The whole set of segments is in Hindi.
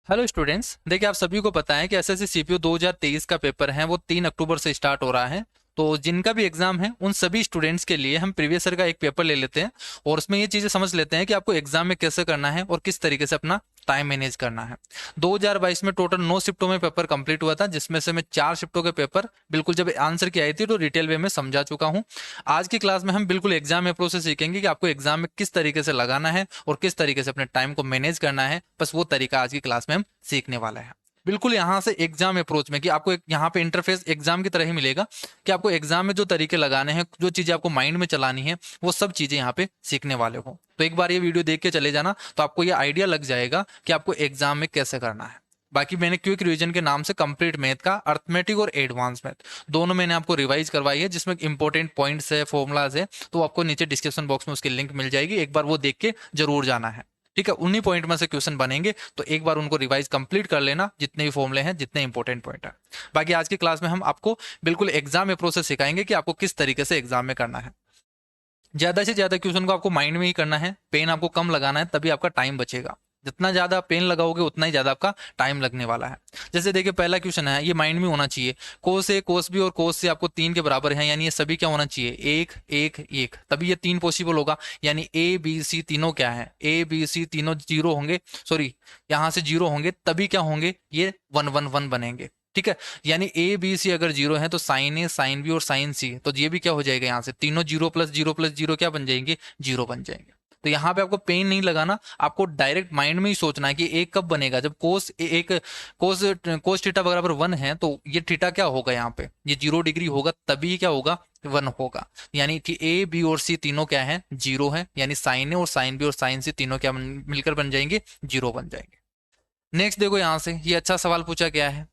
हेलो स्टूडेंट्स, देखिए आप सभी को पता है कि एसएससी सीपीयू 2023 का पेपर है वो 3 अक्टूबर से स्टार्ट हो रहा है। तो जिनका भी एग्जाम है उन सभी स्टूडेंट्स के लिए हम प्रीवियस ईयर का एक पेपर ले लेते हैं और उसमें ये चीज़ें समझ लेते हैं कि आपको एग्जाम में कैसे करना है और किस तरीके से अपना टाइम मैनेज करना है। 2022 में टोटल 9 शिफ्टों में पेपर कंप्लीट हुआ था, जिसमें से मैं 4 शिफ्टों के पेपर बिल्कुल जब आंसर की आई थी तो डिटेल वे में समझा चुका हूँ। आज की क्लास में हम बिल्कुल एग्जाम अप्रोच से सीखेंगे कि आपको एग्जाम में किस तरीके से लगाना है और किस तरीके से अपने टाइम को मैनेज करना है। बस वो तरीका आज की क्लास में हम सीखने वाले हैं। बिल्कुल यहाँ से एग्जाम अप्रोच में कि आपको एक यहाँ पे इंटरफेस एग्जाम की तरह ही मिलेगा कि आपको एग्जाम में जो तरीके लगाने हैं, जो चीजें आपको माइंड में चलानी है, वो सब चीजें यहाँ पे सीखने वाले हो। तो एक बार ये वीडियो देख के चले जाना तो आपको ये आइडिया लग जाएगा कि आपको एग्जाम में कैसे करना है। बाकी मैंने क्विक रिवीजन के नाम से कंप्लीट मैथ का अर्थमेटिक और एडवांस मैथ दोनों मैंने आपको रिवाइज करवाई है, जिसमें इंपॉर्टेंट पॉइंट्स है, फॉर्मुलाज है। तो आपको नीचे डिस्क्रिप्शन बॉक्स में उसकी लिंक मिल जाएगी, एक बार वो देख के जरूर जाना है। ठीक है, उन्हीं पॉइंट में से क्वेश्चन बनेंगे, तो एक बार उनको रिवाइज कंप्लीट कर लेना, जितने भी फॉर्मुले हैं, जितने इंपॉर्टेंट पॉइंट है। बाकी आज की क्लास में हम आपको बिल्कुल एग्जाम अप्रोच से सिखाएंगे कि आपको किस तरीके से एग्जाम में करना है। ज्यादा से ज्यादा क्वेश्चन को आपको माइंड में ही करना है, पेन आपको कम लगाना है, तभी आपका टाइम बचेगा। जितना ज्यादा पेन लगाओगे उतना ही ज्यादा आपका टाइम लगने वाला है। जैसे देखिए पहला क्वेश्चन है, ये माइंड में होना चाहिए। कोस ए कोस बी और कोस से आपको 3 के बराबर है, यानी ये सभी क्या होना चाहिए, एक एक एक, तभी ये 3 पॉसिबल होगा। यानी ए बी सी तीनों क्या है, ए बी सी तीनों जीरो होंगे, सॉरी यहाँ से जीरो होंगे, तभी क्या होंगे, ये 1 1 1 बनेंगे। ठीक है, यानी ए बी सी अगर जीरो है तो साइन ए साइन बी और साइन सी, तो ये भी क्या हो जाएगा, यहाँ से तीनों जीरो प्लस जीरो क्या बन जाएंगे, जीरो बन जाएंगे। तो यहाँ पे आपको पेन नहीं लगाना, आपको डायरेक्ट माइंड में ही सोचना है कि एक कब बनेगा, जब कोस एक कोस कोस थीटा बराबर 1 है तो ये थीटा क्या होगा, यहाँ पे ये 0 डिग्री होगा, तभी क्या होगा, 1 होगा। यानी कि ए बी और सी तीनों क्या है, जीरो है, यानी साइन ए और साइन बी और साइन सी तीनों क्या मिलकर बन जाएंगे, जीरो बन जाएंगे। नेक्स्ट देखो यहाँ से ये अच्छा सवाल पूछा गया है।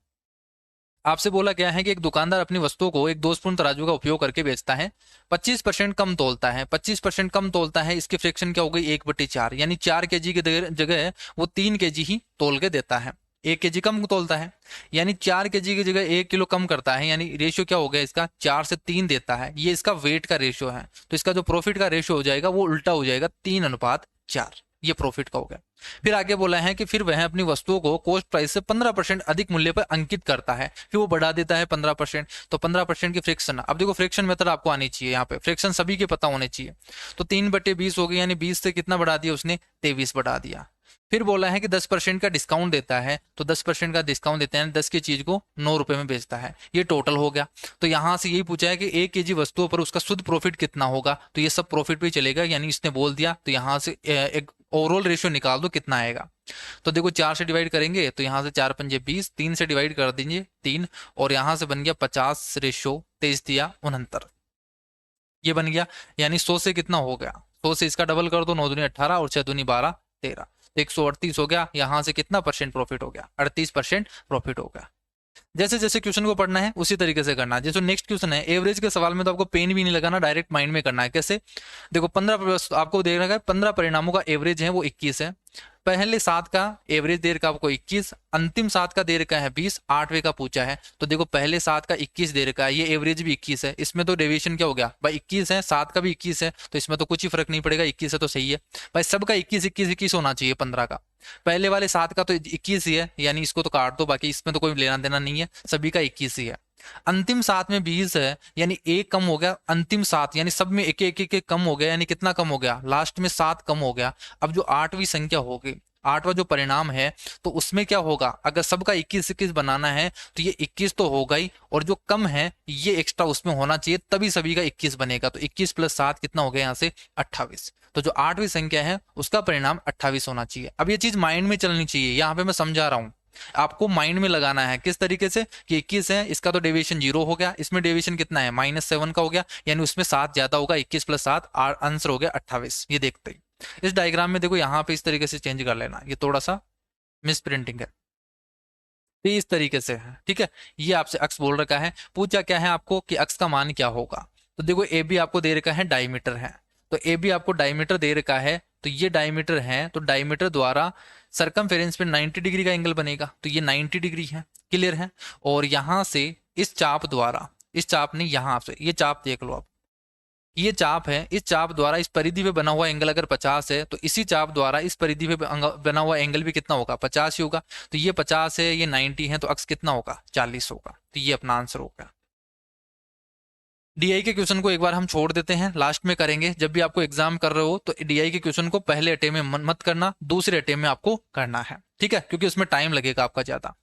आपसे बोला गया है कि एक दुकानदार अपनी वस्तुओं को एक दोषपूर्ण तराजू का उपयोग करके बेचता है। 25% कम तोलता है, 25% कम तोलता है, इसकी फ्रैक्शन क्या हो गई, 1/4, यानी 4 kg की जगह वो 3 kg ही तोल के देता है। 1 kg कम तोलता है, यानी 4 kg की जगह 1 किलो कम करता है, यानी रेशियो क्या हो गया इसका, 4 से 3 देता है। ये इसका वेट का रेशियो है, तो इसका जो प्रॉफिट का रेशियो हो जाएगा वो उल्टा हो जाएगा, 3:4। ये प्रॉफिट का हो गया। फिर आगे बोला है कि फिर वह अपनी वस्तुओं को कॉस्ट प्राइस से 15% अधिक मूल्य पर अंकित करता है, फिर वो बढ़ा देता है 15%। तो 15% की फ्रिक्शन, अब देखो फ्रिक्शन मेथड आपको आनी चाहिए, यहाँ पे फ्रिक्शन सभी के पता होने चाहिए। तो 3/20 हो गई, यानी 20 से कितना बढ़ा दिया उसने, 23 बढ़ा दिया। फिर बोला है कि 10% का डिस्काउंट देता है, तो 10% का डिस्काउंट देते हैं, 10 की चीज को 9 रुपए में बेचता है, ये टोटल हो गया। तो यहाँ से यही पूछा है कि 1 kg वस्तुओं पर उसका शुद्ध प्रॉफिट कितना होगा, तो ये सब प्रॉफिट पे चलेगा, यानी इसने बोल दिया, तो यहाँ से एक ओवरऑल रेशियो निकाल दो कितना आएगा। तो देखो 4 से डिवाइड करेंगे तो यहाँ से 4×5 = 20, 3 से डिवाइड कर दीजिए 3, और यहाँ से बन गया 50/23 ये बन गया। यानी 100 से कितना हो गया, 100 से इसका डबल कर दो, 9 दूनी 18 और 6 दूनी 12 13, तो 138 हो गया। यहाँ से कितना परसेंट प्रॉफिट हो गया, 38% प्रॉफिट हो गया। जैसे जैसे क्वेश्चन को पढ़ना है उसी तरीके से करना है। जैसे नेक्स्ट क्वेश्चन है, एवरेज के सवाल में तो आपको पेन भी नहीं लगाना, डायरेक्ट माइंड में करना है। कैसे, देखो 15 आपको देख रखा है, 15 परिणामों का एवरेज है वो 21 है। पहले 7 का एवरेज दे रखा आपको 21, अंतिम 7 का दे रखा है 20, 8वें का पूछा है। तो देखो पहले 7 का 21 दे रखा है, ये एवरेज भी 21 है, इसमें तो डेविएशन क्या हो गया भाई, 21 है, 7 का भी 21 है, तो इसमें तो कुछ ही फर्क नहीं पड़ेगा, 21 है तो सही है भाई। सबका 21 21 21 होना चाहिए 15 का। पहले वाले 7 का तो 21 ही है, यानी इसको तो काट दो, बाकी इसमें तो कोई लेना देना नहीं है, सभी का 21 ही है। अंतिम 7 में 20 है, यानी एक कम हो गया, अंतिम 7 यानी सब में एक एक एक एक कम हो गया, यानी कितना कम हो गया, लास्ट में 7 कम हो गया। अब जो 8वीं संख्या होगी, 8वां जो परिणाम है, तो उसमें क्या होगा, अगर सबका 21 21 बनाना है तो ये 21 तो होगा ही, और जो कम है ये एक्स्ट्रा उसमें होना चाहिए, तभी सभी का 21 बनेगा। तो 21 + 7 कितना हो गया यहाँ से, 28। तो जो 8वीं संख्या है उसका परिणाम 28 होना चाहिए। अब ये चीज माइंड में चलनी चाहिए, यहाँ पे मैं समझा रहा हूँ, आपको माइंड में लगाना है किस तरीके से कि 21 है, इसका तो डेविएशन 0 हो गया, इसमें डेविएशन कितना है, -7 का हो गया, यानी उसमें 7 ज्यादा होगा, 21 + 7 आंसर हो गया 28। ये देखते ही इस डायग्राम में देखो, यहाँ पे इस तरीके से चेंज कर लेना, ये थोड़ा सा मिस प्रिंटिंग है, तो इस तरीके से है। ठीक है, ये आपसे अक्स बोल रखा है, पूछा क्या है आपको कि अक्स का मान क्या होगा। तो देखो ए बी आपको दे रखा है, डायमीटर है, तो ए बी आपको डायमीटर दे रखा है, तो ये डायमीटर है, तो डायमीटर द्वारा सरकमफेरेंस पे 90 डिग्री का एंगल बनेगा, तो ये 90 डिग्री है, क्लियर है। और यहां से इस चाप द्वारा, इस चाप ने यहां से ये चाप देख लो आप, ये चाप है, इस चाप द्वारा इस परिधि पे बना हुआ एंगल अगर 50 है तो इसी चाप द्वारा इस परिधि पे बना हुआ एंगल भी कितना होगा, 50 ही होगा। तो ये 50 है, ये 90 है, तो अक्स कितना होगा, 40 होगा। तो ये अपना आंसर होगा। डीआई के क्वेश्चन को एक बार हम छोड़ देते हैं, लास्ट में करेंगे। जब भी आपको एग्जाम कर रहे हो तो डीआई के क्वेश्चन को पहले अटेम्प्ट में मत करना, दूसरे अटेम्प्ट में आपको करना है, ठीक है, क्योंकि उसमें टाइम लगेगा आपका ज्यादा।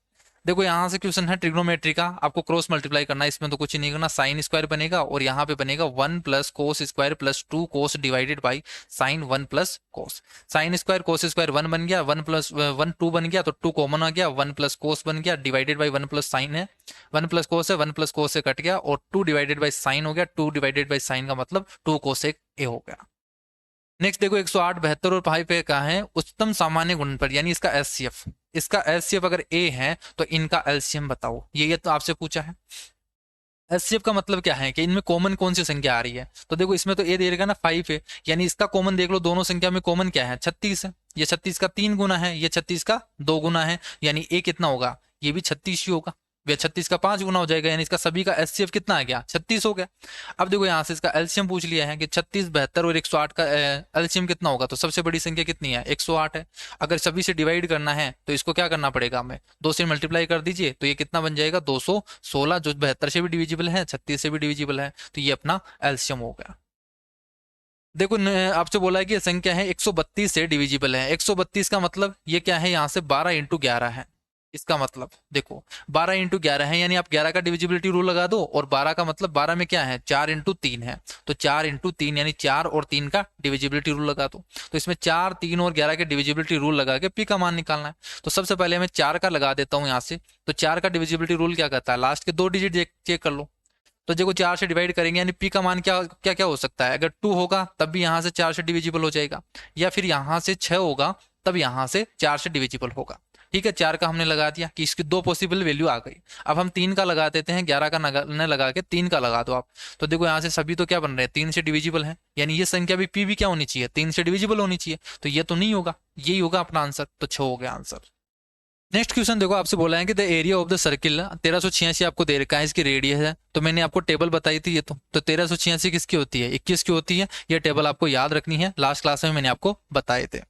देखो यहाँ से क्वेश्चन है ट्रिग्नोमेट्री का, आपको क्रॉस मल्टीप्लाई करना है, इसमें तो कुछ नहीं करना। साइन स्क्वायर बनेगा और यहाँ पे बनेगा 1 plus cos square plus 2 cos divided by sine 1 plus cos. Sine square cos square 1 बन गया, 1 प्लस 1 2 बन गया, तो 2 कॉमन आ गया, 1 प्लस कोस बन गया, डिवाइडेड बाई 1 प्लस साइन है, 1 प्लस कोस है, 1 प्लस कोस से कट गया, और 2 डिवाइडेड बाई साइन हो गया, 2 डिवाइडेड बाई साइन का मतलब 2 कोसेक ए हो गया। नेक्स्ट देखो 108, 72 और पाई पे कहा है उच्चतम सामान्य गुणनफल, यानी इसका एचसीएफ। इसका एचसीएफ अगर ए है तो इनका एलसीएम बताओ, ये तो आपसे पूछा है। एचसीएफ का मतलब क्या है कि इनमें कॉमन कौन सी संख्या आ रही है। तो देखो इसमें तो ए दे रहेगा ना 5 है, यानी इसका कॉमन देख लो, दोनों संख्या में कॉमन क्या है, 36 है। ये 36 का 3 गुना है, ये 36 का 2 गुना है, यानी ए कितना होगा, ये भी 36 ही होगा। वह 36 का 5 गुना हो जाएगा, यानी इसका सभी का एचसीएफ कितना आ गया, 36 हो गया। अब देखो यहाँ से इसका एलसीएम पूछ लिया है कि 36, 72 और 108 का एलसीएम कितना होगा, तो सबसे बड़ी संख्या कितनी है, 108 है। अगर सभी से डिवाइड करना है तो इसको क्या करना पड़ेगा हमें, 2 से मल्टीप्लाई कर दीजिए, तो ये कितना बन जाएगा 216, जो 72 से भी डिविजिबल है, 36 से भी डिविजिबल है, तो ये अपना एलसीएम हो गया। देखो आपसे बोला है कि संख्या है 132 से डिविजिबल है। 132 का मतलब ये क्या है, यहाँ से 12 इंटू 11 है। इसका मतलब देखो 12 इंटू 11 है, यानी आप 11 का डिविजिबिलिटी रूल लगा दो, और 12 का मतलब 12 में क्या है, 4 इंटू 3 है, तो 4 इंटू 3 यानी 4 और 3 का डिविजिबिलिटी रूल लगा दो। तो इसमें 4, 3 और 11 के डिविजिबिलिटी रूल लगा के पी का मान निकालना है। तो सबसे पहले मैं 4 का लगा देता हूँ यहाँ से। तो 4 का डिविजिबिलिटी रूल क्या कहता है, लास्ट के 2 डिजिट चेक कर लो। तो देखो 4 से डिवाइड करेंगे, यानी पी का मान क्या क्या क्या हो सकता है, अगर 2 होगा तब भी यहाँ से 4 से डिविजिबल हो जाएगा, या फिर यहाँ से 6 होगा तब यहाँ से 4 से डिविजिबल होगा। ठीक है, 4 का हमने लगा दिया कि इसकी 2 पॉसिबल वैल्यू आ गई। अब हम 3 का लगा देते हैं, 11 का न लगा के 3 का लगा दो आप। तो देखो यहाँ से सभी तो क्या बन रहे हैं, 3 से डिविजिबल है, यानी ये संख्या भी पी भी क्या होनी चाहिए, 3 से डिविजिबल होनी चाहिए। तो ये तो नहीं होगा, यही होगा अपना आंसर, तो 6 हो गया आंसर। नेक्स्ट क्वेश्चन देखो आपसे बोला है कि the area of the circle 1386 आपको दे रखा है, इसकी रेडियस है। तो मैंने आपको टेबल बताई थी, ये तो 1386 किसकी होती है, 21 की होती है। ये टेबल आपको याद रखनी है, लास्ट क्लास में मैंने आपको बताए थे।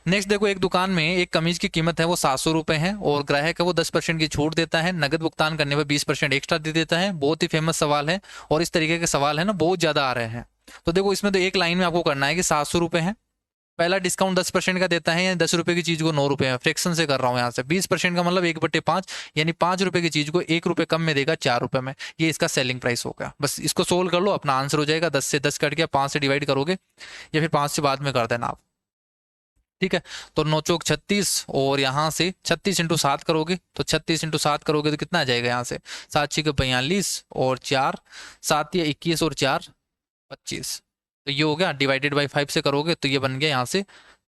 नेक्स्ट देखो एक दुकान में एक कमीज की कीमत है वो 700 रुपए है, और ग्राहक है वो 10% की छूट देता है, नगद भुगतान करने पर 20% एक्स्ट्रा दे देता है। बहुत ही फेमस सवाल है, और इस तरीके के सवाल है ना बहुत ज्यादा आ रहे हैं। तो देखो इसमें तो एक लाइन में आपको करना है कि 700 रुपए है, पहला डिस्काउंट 10% का देता है, यानी 10 रुपए की चीज को 9 रुपए में, फ्रैक्शन से कर रहा हूँ यहाँ से। 20% का मतलब 1/5, यानी 5 रुपए की चीज को 1 रुपए कम में देगा 4 रुपए में। ये इसका सेलिंग प्राइस होगा। बस इसको सोल्व कर लो, अपना आंसर हो जाएगा। 10 से 10 कट गया, 5 से डिवाइड करोगे, या फिर 5 से बाद में कर देना आप, ठीक है। तो 9 चौक 36, और यहाँ से 36 इंटू 7 करोगे, तो 36 इंटू 7 करोगे तो कितना आ जाएगा, यहाँ से 7 6 42 और 4 7 या 21 और 4 25। तो ये हो गया, डिवाइडेड बाई 5 से करोगे तो ये बन गया यहाँ से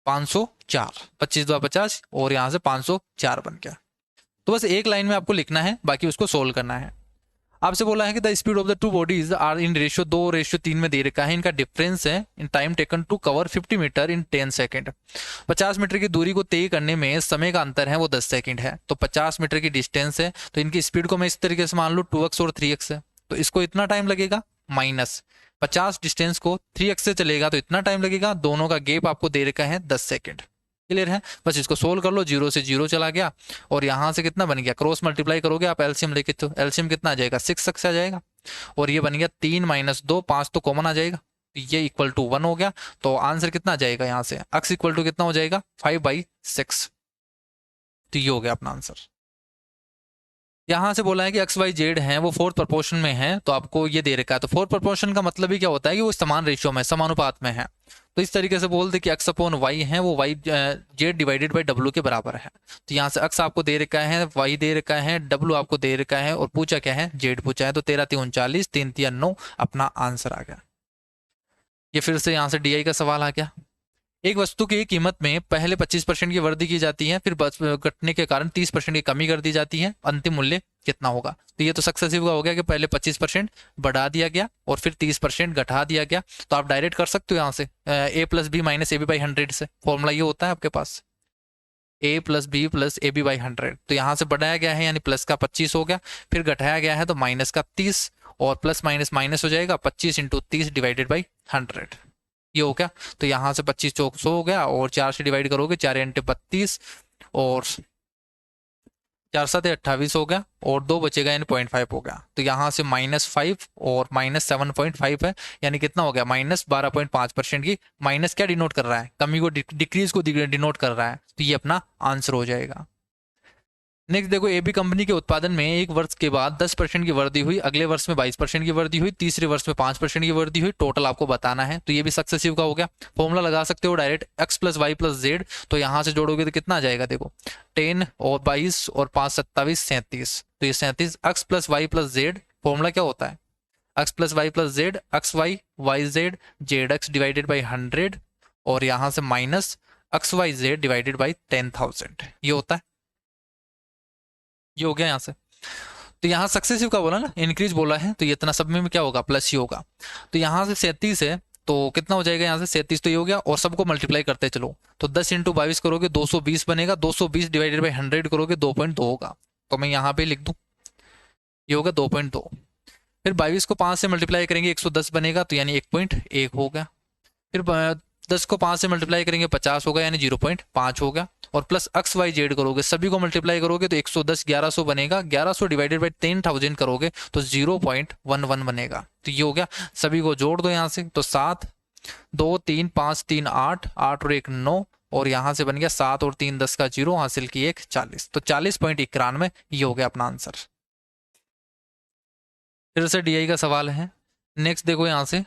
504, 25 2 50, और यहाँ से 504 बन गया। तो बस एक लाइन में आपको लिखना है, बाकी उसको सोल्व करना है। आपसे बोला है कि the speed of the two bodies are in ratio 2:3 में दे रखा है, इनका डिफरेंस है in time taken to cover 50 metre in 10 second. 50 metre की दूरी को तय करने में समय का अंतर है वो 10 सेकेंड है। तो 50 मीटर की डिस्टेंस है, तो इनकी स्पीड को मैं इस तरीके से मान लूँ 2x और 3x है, तो इसको इतना टाइम लगेगा, माइनस 50 डिस्टेंस को 3x से चलेगा तो इतना टाइम लगेगा, दोनों का गैप आपको दे रखा है 10 सेकेंड। क्लियर है, बस इसको सोल्व कर लो। 0 से 0 चला गया, और यहाँ से कितना बन गया, क्रॉस मल्टीप्लाई करोगे आप एलसीएम लेके, तो एलसीएम कितना आ जाएगा, 6x आ जाएगा, और ये बन गया 3 - 2 5 तो कॉमन आ जाएगा, तो ये इक्वल टू 1 हो गया। तो आंसर कितना आ जाएगा, यहाँ से x इक्वल टू कितना हो जाएगा, 5/6। तो ये हो गया अपना आंसर। यहाँ से बोला है कि एक्स वाई जेड है वो 4th प्रोपोर्शन में है, तो आपको ये दे रखा है। तो 4th प्रोपोर्शन का मतलब ही क्या होता है कि वो समान रेशियो में, समानुपात में है। तो इस तरीके से बोल दे कि एक्स अपॉन वाई है वो Y Z divided by W के बराबर है। तो यहाँ से एक्स आपको दे रखा है, वाई दे रखा है, डब्ल्यू आपको दे रखा है, और पूछा क्या है, जेड पूछा है। तो 13 3 39, 3 3 9 अपना आंसर आ गया। ये फिर से यहाँ से डीआई का सवाल आ गया। एक वस्तु की कीमत में पहले 25% की वृद्धि की जाती है, फिर घटने के कारण 30% की कमी कर दी जाती है, अंतिम मूल्य कितना होगा। तो ये तो सक्सेसिव का हो गया कि पहले 25% बढ़ा दिया गया और फिर 30% घटा दिया गया। तो आप डायरेक्ट कर सकते हो यहाँ से a + b - ab/100 से, फॉर्मूला ये होता है आपके पास, a + b + ab/100। तो यहाँ से बढ़ाया गया है, यानी प्लस का 25 हो गया, फिर घटाया गया है तो माइनस का 30, और प्लस माइनस माइनस हो जाएगा, 25 इंटू 30 डिवाइडेड बाई 100, ये हो गया। तो यहाँ से 25 चौक 100 हो गया, और 4 से डिवाइड करोगे, 4 इंटू 32 और 4 7 28 हो गया, और 2 बचेगा यानी 0.5 हो गया। तो यहाँ से -5 और -7.5 है, यानी कितना हो गया, -12.5% की। माइनस क्या डिनोट कर रहा है, कमी को, डिक्रीज को डिनोट कर रहा है, तो ये अपना आंसर हो जाएगा। नेक्स्ट देखो, एबी कंपनी के उत्पादन में एक वर्ष के बाद 10% की वृद्धि हुई, अगले वर्ष में 22% की वृद्धि हुई, तीसरे वर्ष में 5% की वृद्धि हुई, टोटल आपको बताना है। तो ये भी सक्सेसिव का हो गया। फॉर्मूला लगा सकते हो डायरेक्ट, x + y + z, तो यहाँ से जोड़ोगे तो कितना आ जाएगा, देखो 10 और 22 और 5 27 37, तो ये 37 x + y + z। फॉर्मूला क्या होता है, x + y + z, x y y z zx divided by 100, और यहाँ से minus x y z divided by 10,000, ये होता है। ये हो गया यहाँ से। तो यहाँ सक्सेसिव का बोला ना, इंक्रीज बोला है, तो ये इतना सब में क्या होगा, प्लस ही होगा। तो यहाँ से 37 है, तो कितना हो जाएगा, यहाँ से 37 तो ये हो गया, और सबको मल्टीप्लाई करते चलो, तो 10 इंटू 22 करोगे 220 बनेगा, 220 डिवाइडेड बाई 100 करोगे 2.2 होगा। तो मैं यहाँ पे लिख दूँ, ये होगा 2.2। फिर 22 को 5 से मल्टीप्लाई करेंगे 110 बनेगा, तो यानी 1.1 हो गया। फिर 10 को 5 से मल्टीप्लाई करेंगे 50 होगा, यानी 0.5 हो गया। और प्लस x y z करोगे, सभी को मल्टीप्लाई करोगे तो 110 1100 बनेगा, 1100 डिवाइडेड बाई 10,000 करोगे तो 0.11 बनेगा। तो ये हो गया। सभी को जोड़ दो यहाँ से, तो 7 2 3 5 3 8 8 और 1 9, और यहाँ से बन गया 7 और 3 10 का 0, हासिल की 1 40, तो 40.91, ये हो गया अपना आंसर। फिर से DI का सवाल है। नेक्स्ट देखो, यहाँ से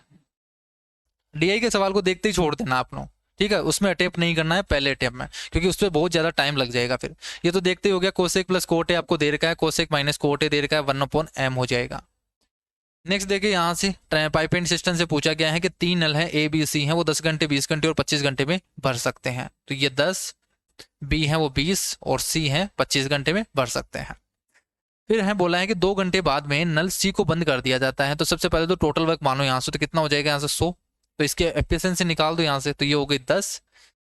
DI के सवाल को देखते ही छोड़ देना आप लोग, ठीक है, उसमें अटेम्प्ट नहीं करना है पहले अटेम्प्ट में, क्योंकि उस पर बहुत ज्यादा टाइम लग जाएगा। फिर ये तो देखते ही हो गया, कोसेक प्लस कोट ए आपको दे रखा है, कोसेक माइनस कोट ए दे रखा है, 1/m हो जाएगा। नेक्स्ट देखिए, यहाँ से पाइप एंड सिस्टम से पूछा गया है कि 3 नल है A B C हैं, वो 10 घंटे 20 घंटे और 25 घंटे में भर सकते हैं। तो ये 10, B है वो 20 और C है 25 घंटे में भर सकते हैं। फिर है बोला है कि 2 घंटे बाद में नल C को बंद कर दिया जाता है। तो सबसे पहले तो टोटल वर्क मानो यहाँ से, तो कितना हो जाएगा, यहाँ से 100, तो इसके एफिशिएंसी निकाल दो यहाँ से, तो ये हो गई 10,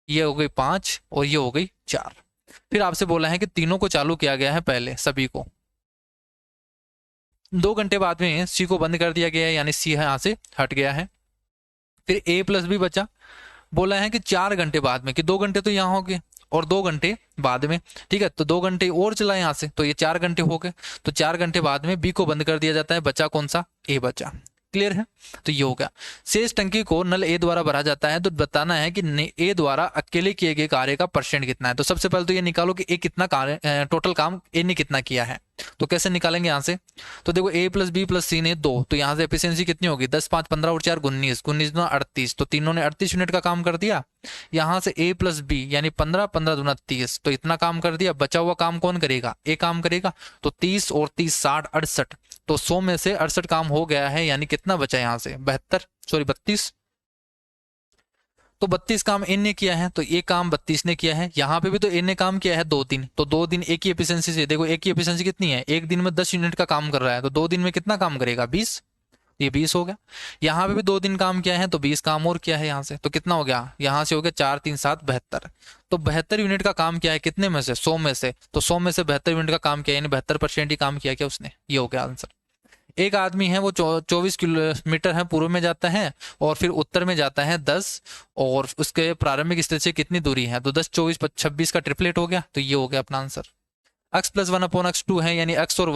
ये हो गई 5 और ये हो गई 4। फिर आपसे बोला है कि तीनों को चालू किया गया है पहले, सभी को 2 घंटे बाद में C को बंद कर दिया गया है, यानी C यहाँ से हट गया है। फिर A + B बचा। बोला है कि 4 घंटे बाद में, कि 2 घंटे तो यहाँ हो गए और 2 घंटे बाद में, ठीक है, तो 2 घंटे और चला यहाँ से, तो ये 4 घंटे हो गए। तो 4 घंटे बाद में B को बंद कर दिया जाता है, बचा कौन सा, A बचा। क्लियर है, तो ये होगा। शेष टंकी को नल A द्वारा भरा जाता है, तो बताना है कि A द्वारा अकेले किए गए कार्य का % कितना है। तो सबसे पहले तो ये निकालो कि A कितना कार्य, टोटल काम A ने कितना किया है। तो कैसे निकालेंगे यहाँ से, तो देखो A + B + C ने 2, तो यहाँ से एफिशिएंसी कितनी होगी, 10 5 15 और 4 19, 19 दूना 38, तो तीनों ने 38 यूनिट का काम कर दिया। यहाँ से A + B यानी 15 15 दूना 30, तो इतना काम कर दिया। बचा हुआ काम कौन करेगा, A काम करेगा। तो 30 और 30 60 68, तो 100 में से 68 काम हो गया है, यानी कितना बचा यहाँ से 32। तो 32 काम A ने किया है, तो ये काम 32 ने किया है। यहाँ पे भी तो A ने काम किया है 2 दिन, तो 2 दिन A की एफिशिएंसी से, देखो A की एफिशिएंसी कितनी है, एक दिन में 10 यूनिट का काम कर रहा है, तो 2 दिन में कितना काम करेगा, 20, ये 20 हो गया। यहाँ पे भी 2 दिन काम किया है, तो 20 काम और किया है यहाँ से, तो कितना हो गया, यहाँ से हो गया 4 3 7 72, तो 72 यूनिट का काम किया है, कितने में से, 100 में से, तो 100 में से 72 यूनिट का काम किया, यानी 72% ही काम किया क्या उसने, ये हो गया आंसर। एक आदमी है वो 24 किलोमीटर है पूर्व में जाता है, और फिर उत्तर में जाता है 10, और उसके प्रारंभिक स्थल से कितनी दूरी है, तो 10 24 26 का ट्रिपलेट हो गया, तो ये हो गया अपना आंसर। x + 1/x2 है, यानी x और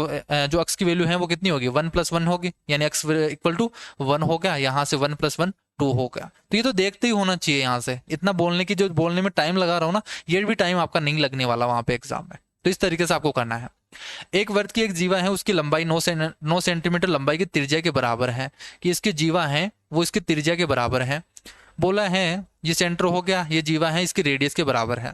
जो x की वैल्यू है वो कितनी होगी, 1 + 1 होगी, यानी x = 1 हो गया। यहाँ से 1 + 1 2 हो गया। तो ये तो देखते ही होना चाहिए। यहाँ से इतना बोलने की, जो बोलने में टाइम लगा रहा हूँ ना, ये भी टाइम आपका नहीं लगने वाला वहां पे एग्जाम में। तो इस तरीके से आपको करना है। एक वर्ग की एक जीवा है, उसकी लंबाई 9 सेंटीमीटर लंबाई की त्रिज्या के बराबर है, कि इसकी जीवा है वो इसकी त्रिज्या के बराबर है। बोला है ये सेंटर हो गया, ये जीवा है इसकी रेडियस के बराबर है,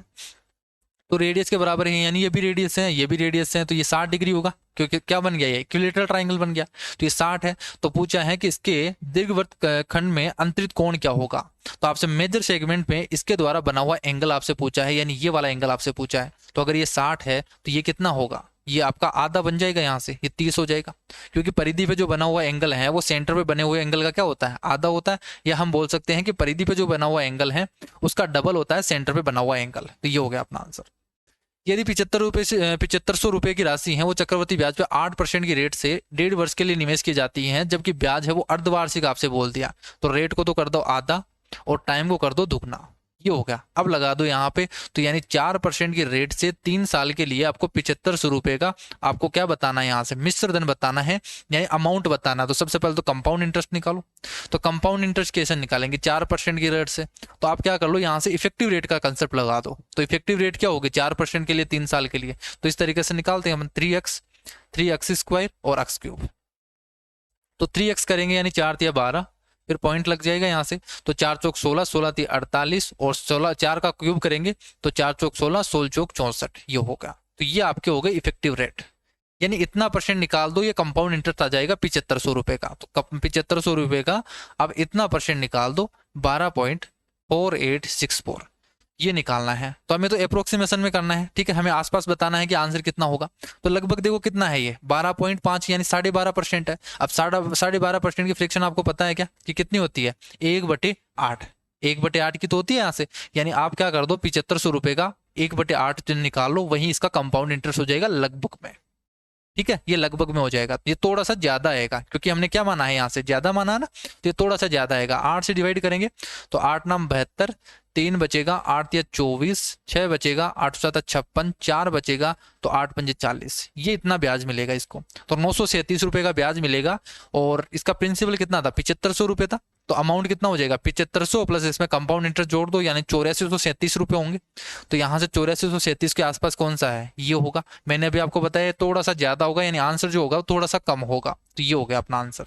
तो रेडियस के बराबर है, यानी ये भी रेडियस है ये भी रेडियस है, तो ये 60 डिग्री होगा, क्योंकि क्या बन गया, ये इक्विलेटरल ट्राइंगल बन गया, तो ये 60 है। तो पूछा है कि इसके दीर्घवृत्त खंड में अंतरित कोण क्या होगा। तो आपसे मेजर सेगमेंट में इसके द्वारा बना हुआ एंगल आपसे पूछा है, यानी ये वाला एंगल आपसे पूछा है। तो अगर ये 60 है तो ये कितना होगा, ये आपका आधा बन जाएगा, यहाँ से ये 30 हो जाएगा, क्योंकि परिधि पे जो बना हुआ एंगल है वो सेंटर पे बने हुए एंगल का क्या होता है, आधा होता है। या हम बोल सकते हैं कि परिधि पे जो बना हुआ एंगल है उसका डबल होता है सेंटर पे बना हुआ एंगल। तो ये हो गया अपना आंसर। यदि 7500 रुपए की राशि है वो चक्रवर्ती ब्याज पे 8% की रेट से 1.5 वर्ष के लिए निवेश की जाती है, जबकि ब्याज है वो अर्धवार्षिक आपसे बोल दिया, तो रेट को तो कर दो आधा और टाइम को कर दो दुगना। ये हो गया। अब लगा दो यहाँ पे, तो यानी 4% की रेट से 3 साल के लिए आपको 7500 रुपए का आपको क्या बताना है, यहाँ से मिश्र धन बताना है, यानी अमाउंट बताना। तो सबसे पहले तो कंपाउंड इंटरेस्ट निकालो। तो कंपाउंड इंटरेस्ट कैसे निकालेंगे, 4% की रेट से। तो आप क्या कर लो, यहाँ से इफेक्टिव रेट का कंसेप्ट लगा दो। तो इफेक्टिव रेट क्या होगी 4% के लिए 3 साल के लिए, तो इस तरीके से निकालते हैं हम 3x और x क्यूब। तो 3x करेंगे यानी 4 तिया 12, फिर पॉइंट लग जाएगा यहाँ से। तो 4 चौक 16, 16 तिया 48 और 16 4 का क्यूब करेंगे तो 4 चौक 16, 16 चौक 64, ये होगा। तो ये आपके हो गए इफेक्टिव रेट, यानी इतना परसेंट निकाल दो, ये कंपाउंड इंटरेस्ट आ जाएगा 7500 रुपए का। तो 7500 रुपए का अब इतना परसेंट निकाल दो, 12.4864 ये निकालना है। तो हमें तो अप्रोक्सीमेशन में करना है, ठीक है, हमें आसपास बताना है कि आंसर कितना होगा। तो लगभग देखो कितना है ये 12.5 यानी 12.5% है। अब 12.5% की फ्रैक्शन आपको पता है क्या कि कितनी होती है, 1/8। 1/8 की तो होती है यहाँ से, यानी आप क्या कर दो 7500 रुपए का 1/8 निकाल लो, वहीं इसका कंपाउंड इंटरेस्ट हो जाएगा लगभग में। ठीक है, ये लगभग में हो जाएगा। ये थोड़ा सा ज्यादा आएगा क्योंकि हमने क्या माना है, यहाँ से ज्यादा माना है ना, तो ये थोड़ा सा ज्यादा आएगा। 8 से डिवाइड करेंगे तो 8 नाम 72, 3 बचेगा, 8 या 24, 6 बचेगा, 8 7 56, 4 बचेगा, तो 8 पंजे 40, ये इतना ब्याज मिलेगा इसको। तो 937 रुपए का ब्याज मिलेगा। और इसका प्रिंसिपल कितना था, 7500 रुपए था। तो अमाउंट कितना हो जाएगा 7500 प्लस इसमें कंपाउंड इंटरेस्ट जोड़ दो, यानी 8437 रुपए होंगे। तो यहाँ से 8437 के आसपास कौन सा है, ये होगा। मैंने अभी आपको बताया थोड़ा सा ज्यादा होगा, यानी आंसर जो होगा थोड़ा सा कम होगा। तो ये हो गया अपना आंसर।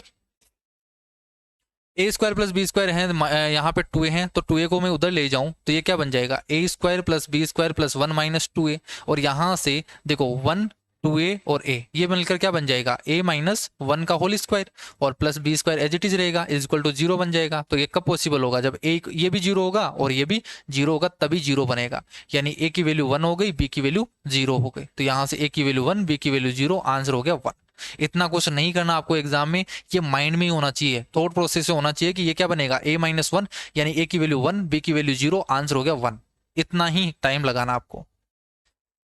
A² प्लस B² है, यहाँ पे 2a है, तो 2a को मैं उधर ले जाऊं तो ये क्या बन जाएगा, A² plus B² plus 1 minus 2a। और यहाँ से देखो 1 2a और a ये मिलकर क्या बन जाएगा, a माइनस 1 का होल स्क्वायर और plus B² as it is रहेगा, इज इक्वल टू 0 बन जाएगा। तो ये कब पॉसिबल होगा, जब a ये भी 0 होगा और ये भी 0 होगा, तभी 0 बनेगा। यानी a की वैल्यू 1 हो गई, b की वैल्यू 0 हो गई। तो यहाँ से a की वैल्यू 1, b की वैल्यू 0, आंसर हो गया 1। इतना कुछ नहीं करना आपको एग्जाम में, ये माइंड में ही होना चाहिए, थॉट प्रोसेस से होना चाहिए कि ये क्या बनेगा a माइनस 1, यानी a की वैल्यू 1, b की वैल्यू 0, आंसर हो गया 1। इतना ही टाइम लगाना आपको।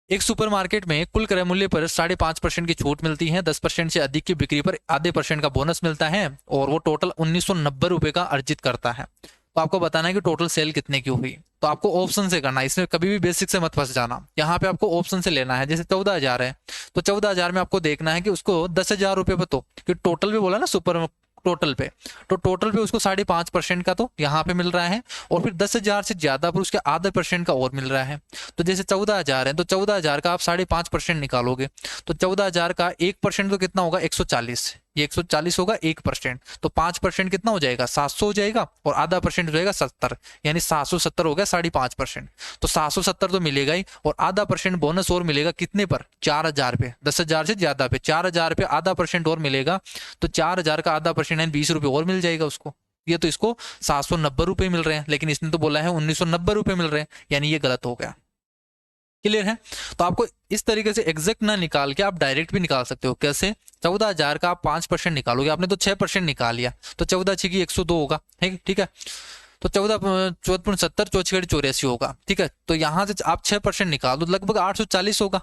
एक सुपरमार्केट में कुल क्रय मूल्य पर 5.5% की छूट मिलती है, 10% से अधिक की बिक्री पर आधे % का बोनस मिलता है और वो टोटल 1990 रुपए का अर्जित करता है। तो आपको बताना है कि टोटल सेल कितने की हुई। तो आपको ऑप्शन से करना है, इसमें कभी भी बेसिक से मत फंस जाना। यहाँ पे आपको ऑप्शन से लेना है। जैसे 14,000 है तो 14,000 में आपको देखना है कि उसको 10,000 रुपए पे, तो टोटल पे बोला ना सुपर टोटल पे, तो टोटल पे उसको 5.5% का तो यहाँ पे मिल रहा है, और फिर 10,000 से ज्यादा पर उसके आधा % का और मिल रहा है। तो जैसे 14,000 है तो 14,000 का आप 5.5% निकालोगे, तो 14,000 का 1% तो कितना होगा 140, ये 140 होगा 1%, तो 5% कितना हो जाएगा 700 हो जाएगा, और आधा % हो जाएगा 70, यानी 770 हो गया 5.5%। तो 770 तो मिलेगा ही, और आधा % बोनस और मिलेगा कितने पर, 4,000 पे, 10,000 से ज्यादा पे 4,000 पे आधा % और मिलेगा। तो 4,000 का आधा % यानी 20 रुपये और मिल जाएगा उसको। ये तो इसको 790 रुपये मिल रहे हैं, लेकिन इसने तो बोला है 1990 रुपये मिल रहे हैं, यानी ये गलत हो गया। क्लियर है। तो आपको इस तरीके से एग्जैक्ट ना निकाल के आप डायरेक्ट भी निकाल सकते हो। कैसे, 14,000 का आप 5% निकालोगे, आपने तो 6% निकाल लिया, तो 14 छिकी 102 होगा, ठीक है। तो 14 14.70 चौछड़ी 84 होगा, ठीक है। तो यहाँ से आप 6% निकाल दो, लगभग 840 होगा।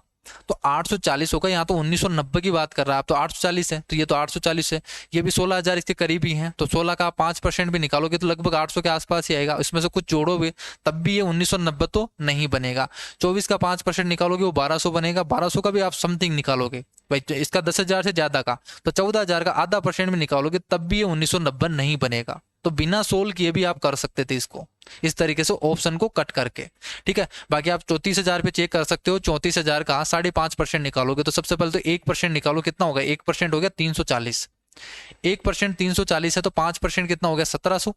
तो 840 होगा, यहाँ तो 1990 की बात कर रहा है आप, तो 840 है, तो ये तो 840 है। ये भी 16,000 इसके करीब ही है, तो 16 का 5% भी निकालोगे तो लगभग 800 के आसपास ही आएगा। इसमें से कुछ जोड़ोगे तब भी ये 1990 तो नहीं बनेगा। 24 का 5% निकालोगे वो 1200 बनेगा, 1200 का भी आप समथिंग निकालोगे भाई, इसका 10,000 से ज्यादा का, तो 14,000 का आधा % में निकालोगे तब भी ये 1990 नहीं बनेगा। तो बिना सोल्व किए भी आप कर सकते थे इसको, इस तरीके से ऑप्शन को कट करके, ठीक है। बाकी आप 34,000 पे चेक कर सकते हो। 34,000 का 5.5% निकालोगे तो सबसे पहले तो 1% निकालो, कितना होगा 1% हो गया 340, 1% 340 है, तो 5% कितना हो गया 1700,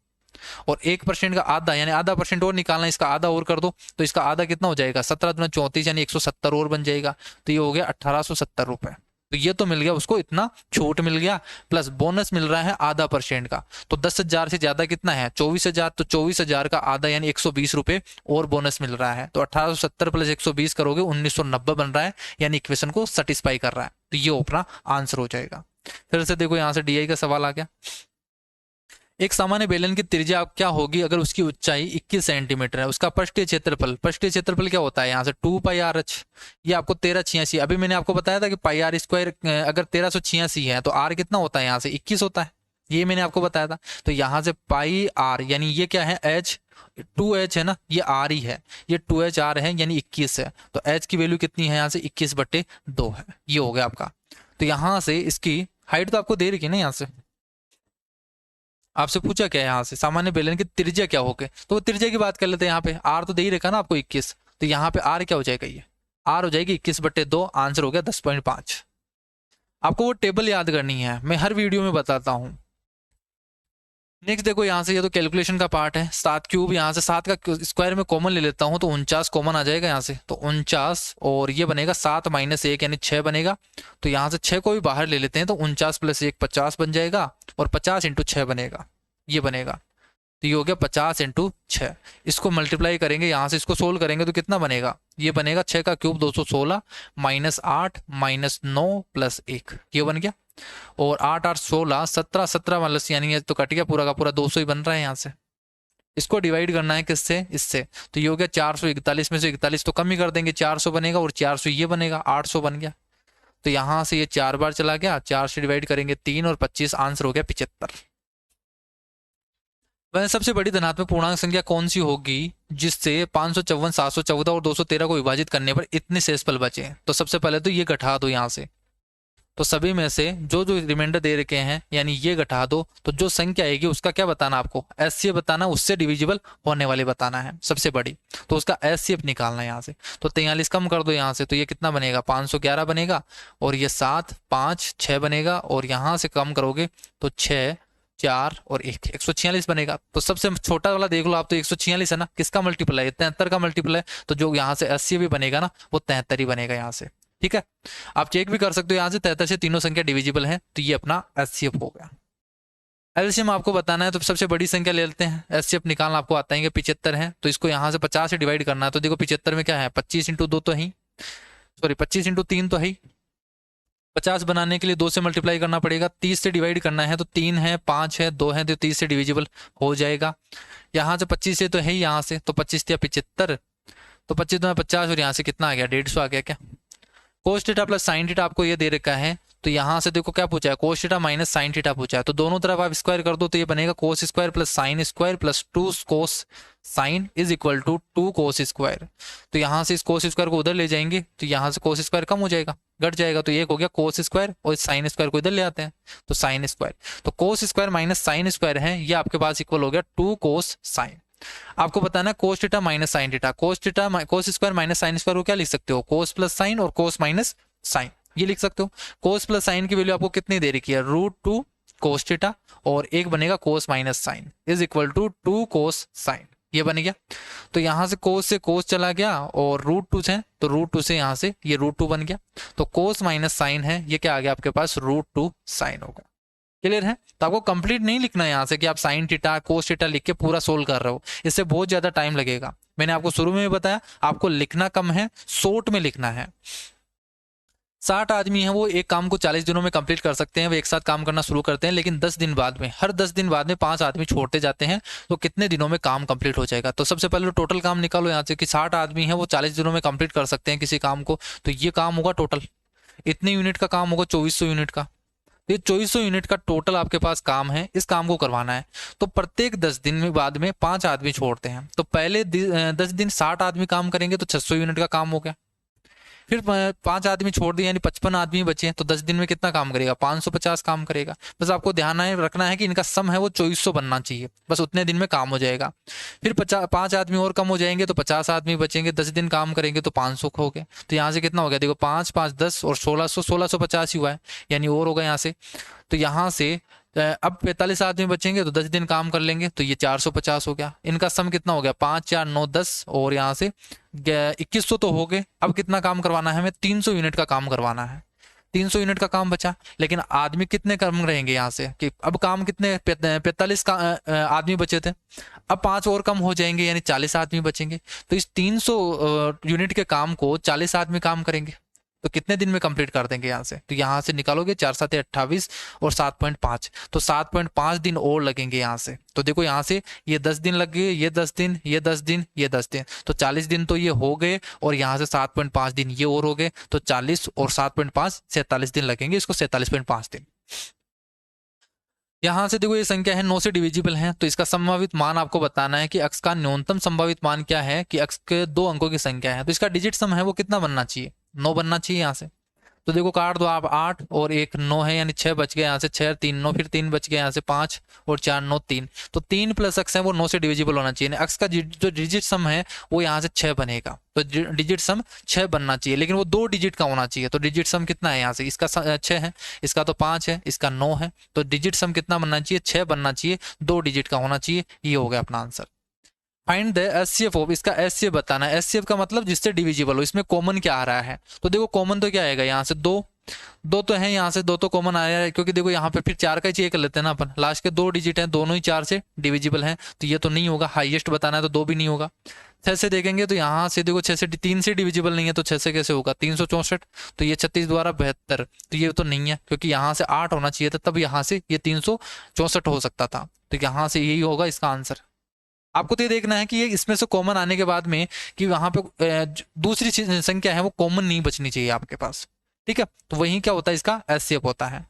और 1% का आधा यानी आधा % और निकालना, इसका आधा और कर दो, तो इसका आधा कितना हो जाएगा 17 दूना 34 यानी 170 और बन जाएगा। तो ये हो गया 1870 रुपए। तो ये तो मिल गया उसको, इतना छूट मिल गया, प्लस बोनस मिल रहा है आधा % का। तो 10,000 से ज्यादा कितना है 24,000, तो 24,000 का आधा यानी 120 रुपए और बोनस मिल रहा है। तो 1870 प्लस 120 करोगे 1990 बन रहा है, यानी इक्वेशन को सेटिस्फाई कर रहा है। तो ये अपना आंसर हो जाएगा। फिर से देखो यहाँ से DI का सवाल आ गया। एक सामान्य बेलन की त्रिज्या क्या होगी अगर उसकी ऊंचाई 21 सेंटीमीटर है, उसका पृष्ठीय क्षेत्रफल क्या होता है यहाँ से 2πr(h), ये आपको 1386। अभी मैंने आपको बताया था कि πr² अगर 1386 है तो r कितना होता है यहाँ से 21 होता है, ये मैंने आपको बताया था। तो यहाँ से πr यानी ये क्या है h, 2h है ना, ये r ही है, ये 2h r है यानी 21 है। तो h की वैल्यू कितनी है यहाँ से 21/2 है, ये हो गया आपका। तो यहाँ से इसकी हाइट तो आपको दे रखी है ना, यहाँ से आपसे पूछा क्या है यहाँ से सामान्य बेलन की त्रिज्या क्या होगी, तो वो त्रिज्या की बात कर लेते हैं। यहाँ पे आर तो दे ही रखा ना आपको 21, तो यहाँ पे आर क्या हो जाएगा, ये आर हो जाएगी 21/2, आंसर हो गया 10.5। आपको वो टेबल याद करनी है, मैं हर वीडियो में बताता हूँ। नेक्स्ट देखो यहाँ से, ये तो कैलकुलेशन का पार्ट है। 7 क्यूब, यहाँ से 7 का स्क्वायर में कॉमन ले लेता हूँ तो 49 कॉमन आ जाएगा यहाँ से, तो 49 और ये बनेगा 7 - 1 यानी 6 बनेगा। तो यहाँ से 6 को भी बाहर ले लेते हैं तो 49 + 1 50 बन जाएगा, और 50 × 6 बनेगा, ये बनेगा। तो ये हो गया 50 × 6। इसको मल्टीप्लाई करेंगे, यहाँ से इसको सोल्व करेंगे तो कितना बनेगा, ये बनेगा 6 का क्यूब 216 -8 -9 + 1, ये बन गया। और 8 8 16 17 17 माइनस यानी ये तो कट गया पूरा का पूरा 200 ही बन रहा है यहाँ से। इसको डिवाइड करना है किससे, इससे, तो ये हो गया 441 में से 41 तो कम ही कर देंगे, 400 बनेगा, और 400 ये बनेगा, 800 बन गया। तो यहाँ से ये 4 बार चला गया, 4 से डिवाइड करेंगे 3 और 25, आंसर हो गया 75। वह सबसे बड़ी धनात्मक पूर्णांक संख्या कौन सी होगी जिससे 554 714 और 213 को विभाजित करने पर इतने शेषफल बचे। तो सबसे पहले तो ये घटा दो यहाँ से, तो सभी में से जो जो रिमाइंडर दे रखे हैं यानी ये घटा दो, तो जो संख्या आएगी उसका क्या बताना आपको, एचसीएफ बताना, उससे डिविजिबल होने वाले बताना है सबसे बड़ी, तो उसका एचसीएफ निकालना है यहाँ से। तो 43 कम कर दो यहाँ से, तो ये कितना बनेगा 511 बनेगा, और ये 7 5 6 बनेगा, और यहाँ से कम करोगे तो 6 4 और 1 146 बनेगा। तो सबसे छोटा वाला देख लो आप, तो 146 है ना, किसका मल्टीपल है, 73 का मल्टीपल है, तो जो यहाँ से 80 भी बनेगा ना वो 73 ही बनेगा यहाँ से। ठीक है, आप चेक भी कर सकते हो यहाँ से 73 से तीनों संख्या डिविजिबल है, तो ये अपना एचसीएफ हो गया। एलसीएम आपको बताना है तो सबसे बड़ी संख्या ले लेते हैं, एचसीएफ निकालना आपको आता है कि 75 है, तो इसको यहाँ से 50 से डिवाइड करना है। तो देखो 75 में क्या है 25 × 2 तो है, सॉरी 25 × 3 तो है, 50 बनाने के लिए 2 से मल्टीप्लाई करना पड़ेगा, 30 से डिवाइड करना है, तो 3 है 5 है 2 है, तो 30 से डिविजिबल हो जाएगा। यहाँ से 25 से तो है ही, यहाँ से तो 25 या 75, तो 25 में 50, और यहाँ से कितना आ गया 150 आ गया क्या। Cos theta plus sine theta आपको ये दे रखा है, तो यहाँ से देखो क्या पूछा है, cos theta minus sine theta पूछा है, तो दोनों तरफ आप स्क्वायर कर दो, तो ये बनेगा cos square plus sine square plus 2 cos sine is equal to 2 cos square. तो यहाँ से इस कोस स्क्वायर को उधर ले जाएंगे, तो यहाँ से कोस स्क्वायर कम हो जाएगा, घट जाएगा, तो एक हो गया कोस स्क्वायर, और साइन स्क्वायर को इधर ले आते हैं तो साइन स्क्वायर। तो cos square minus sine square है, ये आपके पास इक्वल हो गया 2 कोस साइन। आपको बताना है cos theta minus sine theta, cos square minus sine square को क्या लिख सकते हो, कोस प्लस साइन और कोस माइनस साइन, ये लिख सकते हो। कोस प्लस साइन की वैल्यू आपको कितनी दे रखी है, √2 कोस थीटा, और एक बनेगा cos minus sine is equal to 2 cos sine, ये बन गया। तो यहाँ से कोस चला गया, और √2 से, तो √2 से यहाँ से ये √2 बन गया, तो कोस माइनस साइन है, ये क्या आ गया आपके पास √2 साइन होगा। क्लियर है, तो आपको कंप्लीट नहीं लिखना है यहाँ से कि आप साइन थीटा कोस थीटा लिख के पूरा सोल्व कर रहे हो, इससे बहुत ज्यादा टाइम लगेगा। मैंने आपको शुरू में भी बताया आपको लिखना कम है, शॉर्ट में लिखना है। 60 आदमी हैं, वो एक काम को 40 दिनों में कंप्लीट कर सकते हैं, वो एक साथ काम करना शुरू करते हैं, लेकिन 10 दिन बाद में, हर 10 दिन बाद में 5 आदमी छोड़ते जाते हैं, तो कितने दिनों में काम कंप्लीट हो जाएगा। तो सबसे पहले टोटल काम निकालो यहाँ से कि 60 आदमी हैं वो 40 दिनों में कंप्लीट कर सकते हैं किसी काम को, तो ये काम होगा टोटल, इतने यूनिट का काम होगा 2400 यूनिट का। ये 2400 यूनिट का टोटल आपके पास काम है, इस काम को करवाना है। तो प्रत्येक 10 दिन में बाद में 5 आदमी छोड़ते हैं, तो पहले 10 दिन 60 आदमी काम करेंगे तो 600 यूनिट का काम हो गया। फिर 5 आदमी छोड़ दिए यानी 55 आदमी बचे हैं, तो 10 दिन में कितना काम करेगा 550 काम करेगा। बस आपको ध्यान रखना है कि इनका सम है वो 2400 बनना चाहिए, बस उतने दिन में काम हो जाएगा। फिर 5 आदमी और कम हो जाएंगे तो 50 आदमी बचेंगे, 10 दिन काम करेंगे तो 500 हो गए। तो यहाँ से कितना हो गया देखो 5 5 10 और 1650 ही हुआ है, यानी और होगा यहाँ से। तो यहाँ से अब 45 आदमी बचेंगे तो 10 दिन काम कर लेंगे, तो ये 450 हो गया। इनका सम कितना हो गया 5 4 9 10, और यहाँ से 2100 तो हो गए। अब कितना काम करवाना है हमें 300 यूनिट का काम करवाना है, 300 यूनिट का काम बचा। लेकिन आदमी कितने कम रहेंगे यहाँ से कि अब काम कितने 45 का आदमी बचे थे, अब 5 और कम हो जाएंगे यानी 40 आदमी बचेंगे। तो इस 300 यूनिट के काम को 40 आदमी काम करेंगे, तो कितने दिन में कंप्लीट कर देंगे यहाँ से? तो यहाँ से निकालोगे 4 7 28 और 7.5, तो 7.5 दिन और लगेंगे यहाँ से। तो देखो यहाँ से ये 10 दिन लग गए, ये 10 दिन, ये 10 दिन, ये 10 दिन, तो 40 दिन तो ये हो गए, और यहाँ से 7.5 दिन ये और हो गए, तो 40 और 7.5 47 दिन लगेंगे, इसको 47.5 दिन। यहाँ से देखो ये संख्या है 9 से डिविजिबल है, तो इसका संभावित मान आपको बताना है कि अक्स का न्यूनतम संभावित मान क्या है, कि अक्स के 2 अंकों की संख्या है, तो इसका डिजिट सम है वो कितना बनना चाहिए? 9 बनना चाहिए यहाँ से। तो देखो काट दो आप, 8 और 1 9 है, यानी 6 बच गए यहाँ से, 6 3 9, फिर 3 बच गए यहाँ से, 5 और 4 9 3, तो 3 प्लस अक्स है वो 9 से डिविजिबल होना चाहिए। अक्स का जो डिजिट सम है वो यहाँ से 6 बनेगा, तो डिजिट सम 6 बनना चाहिए, लेकिन वो 2 डिजिट का होना चाहिए। तो डिजिट सम कितना है यहाँ से? इसका 6 है, इसका तो 5 है, इसका 9 है, तो डिजिट सम कितना बनना चाहिए? 6 बनना चाहिए, 2 डिजिट का होना चाहिए। ये हो गया अपना answer. Find the HCF of, इसका एचसीएफ बताना है। एचसीएफ का मतलब जिससे डिविजिबल हो, इसमें कॉमन क्या आ रहा है? तो देखो कॉमन तो क्या आएगा यहाँ से? 2 2 तो है यहाँ से, 2 तो कॉमन आया है, क्योंकि देखो यहाँ पे फिर 4 का ही चाहिए कर लेते हैं ना अपन, लास्ट के 2 डिजिट हैं, दोनों ही 4 से डिविजिबल हैं, तो ये तो नहीं होगा। हाईएस्ट बताना है तो 2 भी नहीं होगा। 6 से देखेंगे तो यहाँ से देखो 6 से 3 से डिविजिबल नहीं है, तो 6 से कैसे होगा? 364, तो ये 36 द्वारा 72, तो ये तो नहीं है, क्योंकि यहाँ से 8 होना चाहिए था, तब यहाँ से ये 364 हो सकता था, तो यहाँ से यही होगा इसका आंसर। आपको तो ये देखना है कि ये इसमें से कॉमन आने के बाद में कि वहां पे दूसरी संख्या है वो कॉमन नहीं बचनी चाहिए आपके पास, ठीक है? तो वही क्या होता है, इसका एचसीएफ होता है।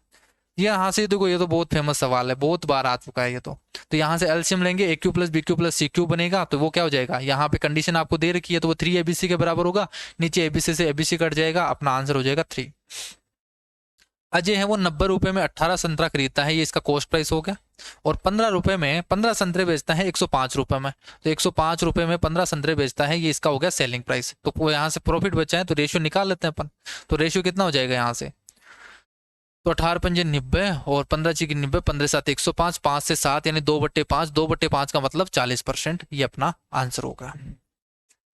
ये यहाँ से देखो, ये तो बहुत फेमस सवाल है, बहुत बार आ चुका है ये तो यहाँ से एलसीएम लेंगे, A Q plus B Q plus C Q बनेगा, तो वो क्या हो जाएगा? यहाँ पे कंडीशन आपको दे रखी है, तो वो 3 एबीसी के बराबर होगा, नीचे एबीसी से एबीसी कट जाएगा, अपना आंसर हो जाएगा 3। अजय है वो 90 रुपए में 18 संतरा खरीदता है, ये इसका कॉस्ट प्राइस हो गया, और 15 रुपए में 15 संतरे बेचता है 105 रुपए में, तो 105 रुपए में 15 संतरे बेचता है, ये इसका हो गया सेलिंग प्राइस। तो यहाँ से प्रॉफिट बचा है, तो रेशियो निकाल लेते हैं अपन। तो रेशियो कितना हो जाएगा यहाँ से? तो 18 पंजे 90 और 15 चीकी 90, 15 7 105, 5 से 7 यानी 2/5, 2/5 का मतलब 40%, ये अपना आंसर होगा।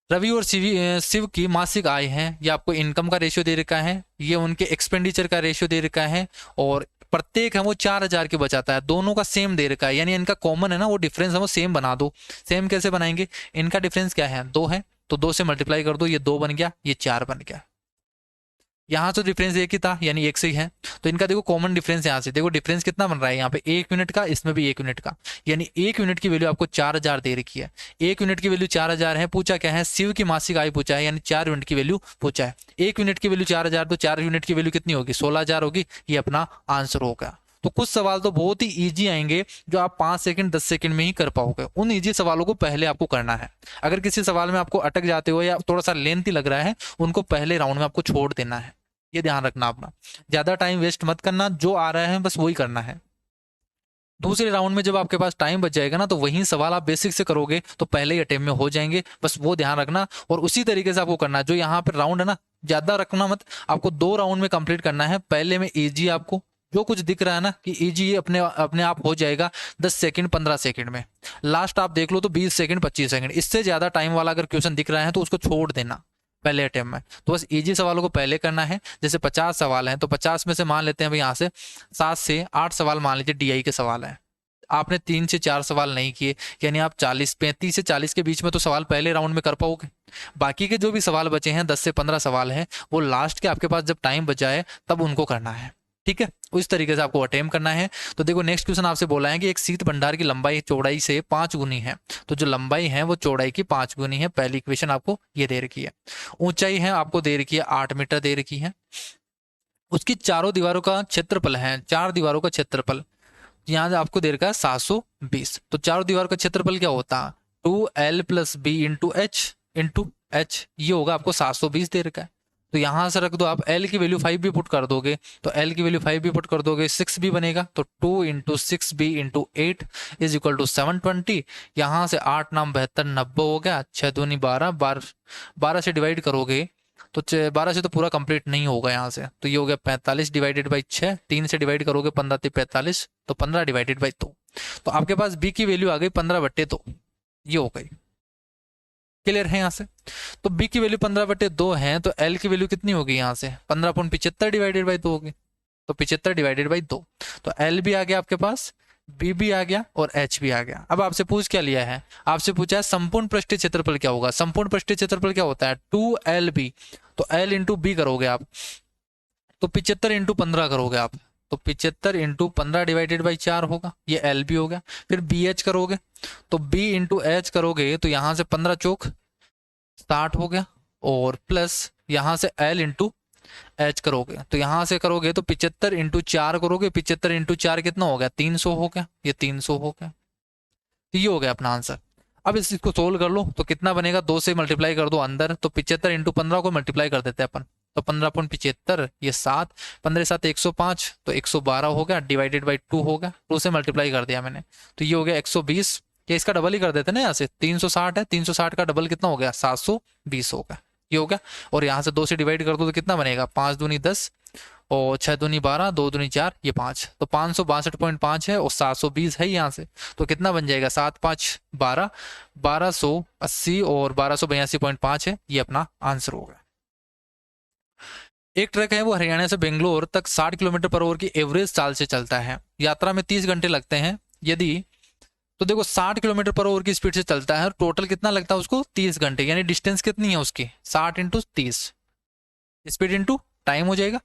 रवि और शिव की मासिक आय है, ये आपको इनकम का रेशियो दे रखा है, ये उनके एक्सपेंडिचर का रेशियो दे रखा है, और प्रत्येक है वो 4000 के बचाता है, दोनों का सेम दे रखा है, यानी इनका कॉमन है ना, वो डिफरेंस है वो सेम बना दो। सेम कैसे बनाएंगे? इनका डिफरेंस क्या है? 2 है, तो 2 से मल्टीप्लाई कर दो, ये 2 बन गया, ये 4 बन गया। यहाँ तो डिफरेंस एक ही था, यानी एक से ही है, तो इनका देखो कॉमन डिफरेंस यहाँ से देखो, डिफरेंस कितना बन रहा है यहाँ पे? 1 यूनिट का, इसमें भी 1 यूनिट का, यानी 1 यूनिट की वैल्यू आपको 4000 दे रखी है। 1 यूनिट की वैल्यू 4000 है, पूछा क्या है? शिव की मासिक आय पूछा है, यानी 4 यूनिट की वैल्यू पूछा है। 1 यूनिट की वैल्यू 4000, तो 4 यूनिट की वैल्यू कितनी होगी? 16000 होगी, ये अपना आंसर होगा। तो कुछ सवाल तो बहुत ही इजी आएंगे, जो आप 5 सेकंड 10 सेकंड में ही कर पाओगे। उन इजी सवालों को पहले आपको करना है। अगर किसी सवाल में आपको अटक जाते हो या थोड़ा सा लेंथी लग रहा है, उनको पहले राउंड में आपको छोड़ देना है, ये ध्यान रखना अपना। ज्यादा टाइम वेस्ट मत करना, जो आ रहा है बस वही करना है। दूसरे राउंड में जब आपके पास टाइम बच जाएगा ना, तो वही सवाल आप बेसिक से करोगे तो पहले ही अटेम्प्ट में हो जाएंगे, बस वो ध्यान रखना। और उसी तरीके से आपको करना है, जो यहाँ पर राउंड है ना, ज्यादा रखना मत, आपको 2 राउंड में कंप्लीट करना है। पहले में इजी, आपको जो कुछ दिख रहा है ना कि इजी अपने अपने आप हो जाएगा 10 सेकंड 15 सेकंड में। लास्ट आप देख लो तो 20 सेकंड 25 सेकंड, इससे ज्यादा टाइम वाला अगर क्वेश्चन दिख रहा है तो उसको छोड़ देना पहले अटेम्प्ट में। तो बस इजी सवालों को पहले करना है। जैसे 50 सवाल हैं, तो 50 में से मान लेते हैं भाई यहाँ से 7 से 8 सवाल मान लीजिए डीआई के सवाल हैं, आपने 3 से 4 सवाल नहीं किए, यानी आप 35 से 40 के बीच में तो सवाल पहले राउंड में कर पाओगे। बाकी के जो भी सवाल बचे हैं 10 से 15 सवाल हैं, वो लास्ट के आपके पास जब टाइम बचा है तब उनको करना है, ठीक है? उस तरीके से आपको अटेम्प्ट करना है। तो देखो नेक्स्ट क्वेश्चन आपसे बोला है कि एक शीत भंडार की लंबाई चौड़ाई से 5 गुनी है, तो जो लंबाई है वो चौड़ाई की 5 गुनी है। पहली इक्वेशन आपको ये दे रखी है। ऊंचाई है आपको दे रखी है 8 मीटर दे रखी है। उसकी चारों दीवारों का क्षेत्रफल है, 4 दीवारों का क्षेत्रफल यहाँ आपको दे रखा है 720। तो चारों दीवारों का क्षेत्रफल क्या होता है? 2L + B × H, ये होगा आपको 720 दे रखा है। तो यहाँ से रख दो आप, L की वैल्यू 5 भी पुट कर दोगे, तो L की वैल्यू 5 भी पुट कर दोगे, 6 भी बनेगा, तो 2 × 6B × 8 = 720। यहाँ से 8 9 72 90 हो गया, 6 दूनी 12, 12 से डिवाइड करोगे तो 12 से तो पूरा कंप्लीट नहीं होगा यहाँ से, तो ये हो गया 45 डिवाइडेड बाई 6, 3 से डिवाइड करोगे 15 × 45, तो 15 डिवाइडेड बाई 2। तो आपके पास बी की वैल्यू आ गई 15/2, ये हो गई। क्लियर है यहाँ से? तो बी की वैल्यू 15/2 है, तो एल की वैल्यू कितनी होगी यहाँ से? 15.75 डिवाइडेड बाई 2 होगी, तो 75 डिवाइडेड बाई 2। तो एल भी आ गया आपके पास, बी भी आ गया और एच भी आ गया। अब आपसे पूछ क्या लिया है? आपसे पूछा है संपूर्ण पृष्ठीय क्षेत्रफल क्या होगा। संपूर्ण पृष्ठीय क्षेत्रफल क्या होता है? 2LB। तो L इंटू बी करोगे आप तो 75 इंटू 15 करोगे आप तो 75 इंटू 15 डिवाइडेड बाई 4 होगा, ये एल बी हो गया। फिर बी एच करोगे तो बी इंटू एच करोगे तो यहाँ से 15 चौक 60 हो गया, और प्लस यहाँ से एल इंटू एच करोगे तो यहाँ से करोगे तो 75 इंटू 4 करोगे, 75 इंटू 4 कितना हो गया 300 हो गया, ये 300 हो गया। तो ये हो गया अपना आंसर। अब इसको सोल्व कर लो तो कितना बनेगा, 2 से मल्टीप्लाई कर दो अंदर, तो 75 इंटू 15 को मल्टीप्लाई कर देते हैं अपन, तो 15.75 ये 7, 15 7 105 तो 112 हो गया, डिवाइडेड बाई 2 हो गया, 2 से मल्टीप्लाई कर दिया मैंने तो ये हो गया 120। या इसका डबल ही कर देते ना, यहाँ से 360 है, 360 का डबल कितना हो गया 720 हो गया, ये हो गया। और यहाँ से 2 से डिवाइड कर दो तो कितना बनेगा, 5 दूनी 10 और 6 दूनी 12, 2 दूनी 4, ये 5, तो 562.5 है और 720 है यहाँ से, तो कितना बन जाएगा 7 5 12, 1280 और 1282.5 है, ये अपना आंसर होगा। एक ट्रक है वो हरियाणा से बेंगलोर तक 60 किलोमीटर पर आवर की एवरेज चाल से चलता है, यात्रा में 30 घंटे लगते हैं। यदि तो देखो 60 किलोमीटर पर आवर की स्पीड से चलता है, टोटल कितना लगता है उसको 30 घंटे, यानी डिस्टेंस कितनी है उसकी 60 इंटू 30, स्पीड इंटू टाइम हो जाएगा।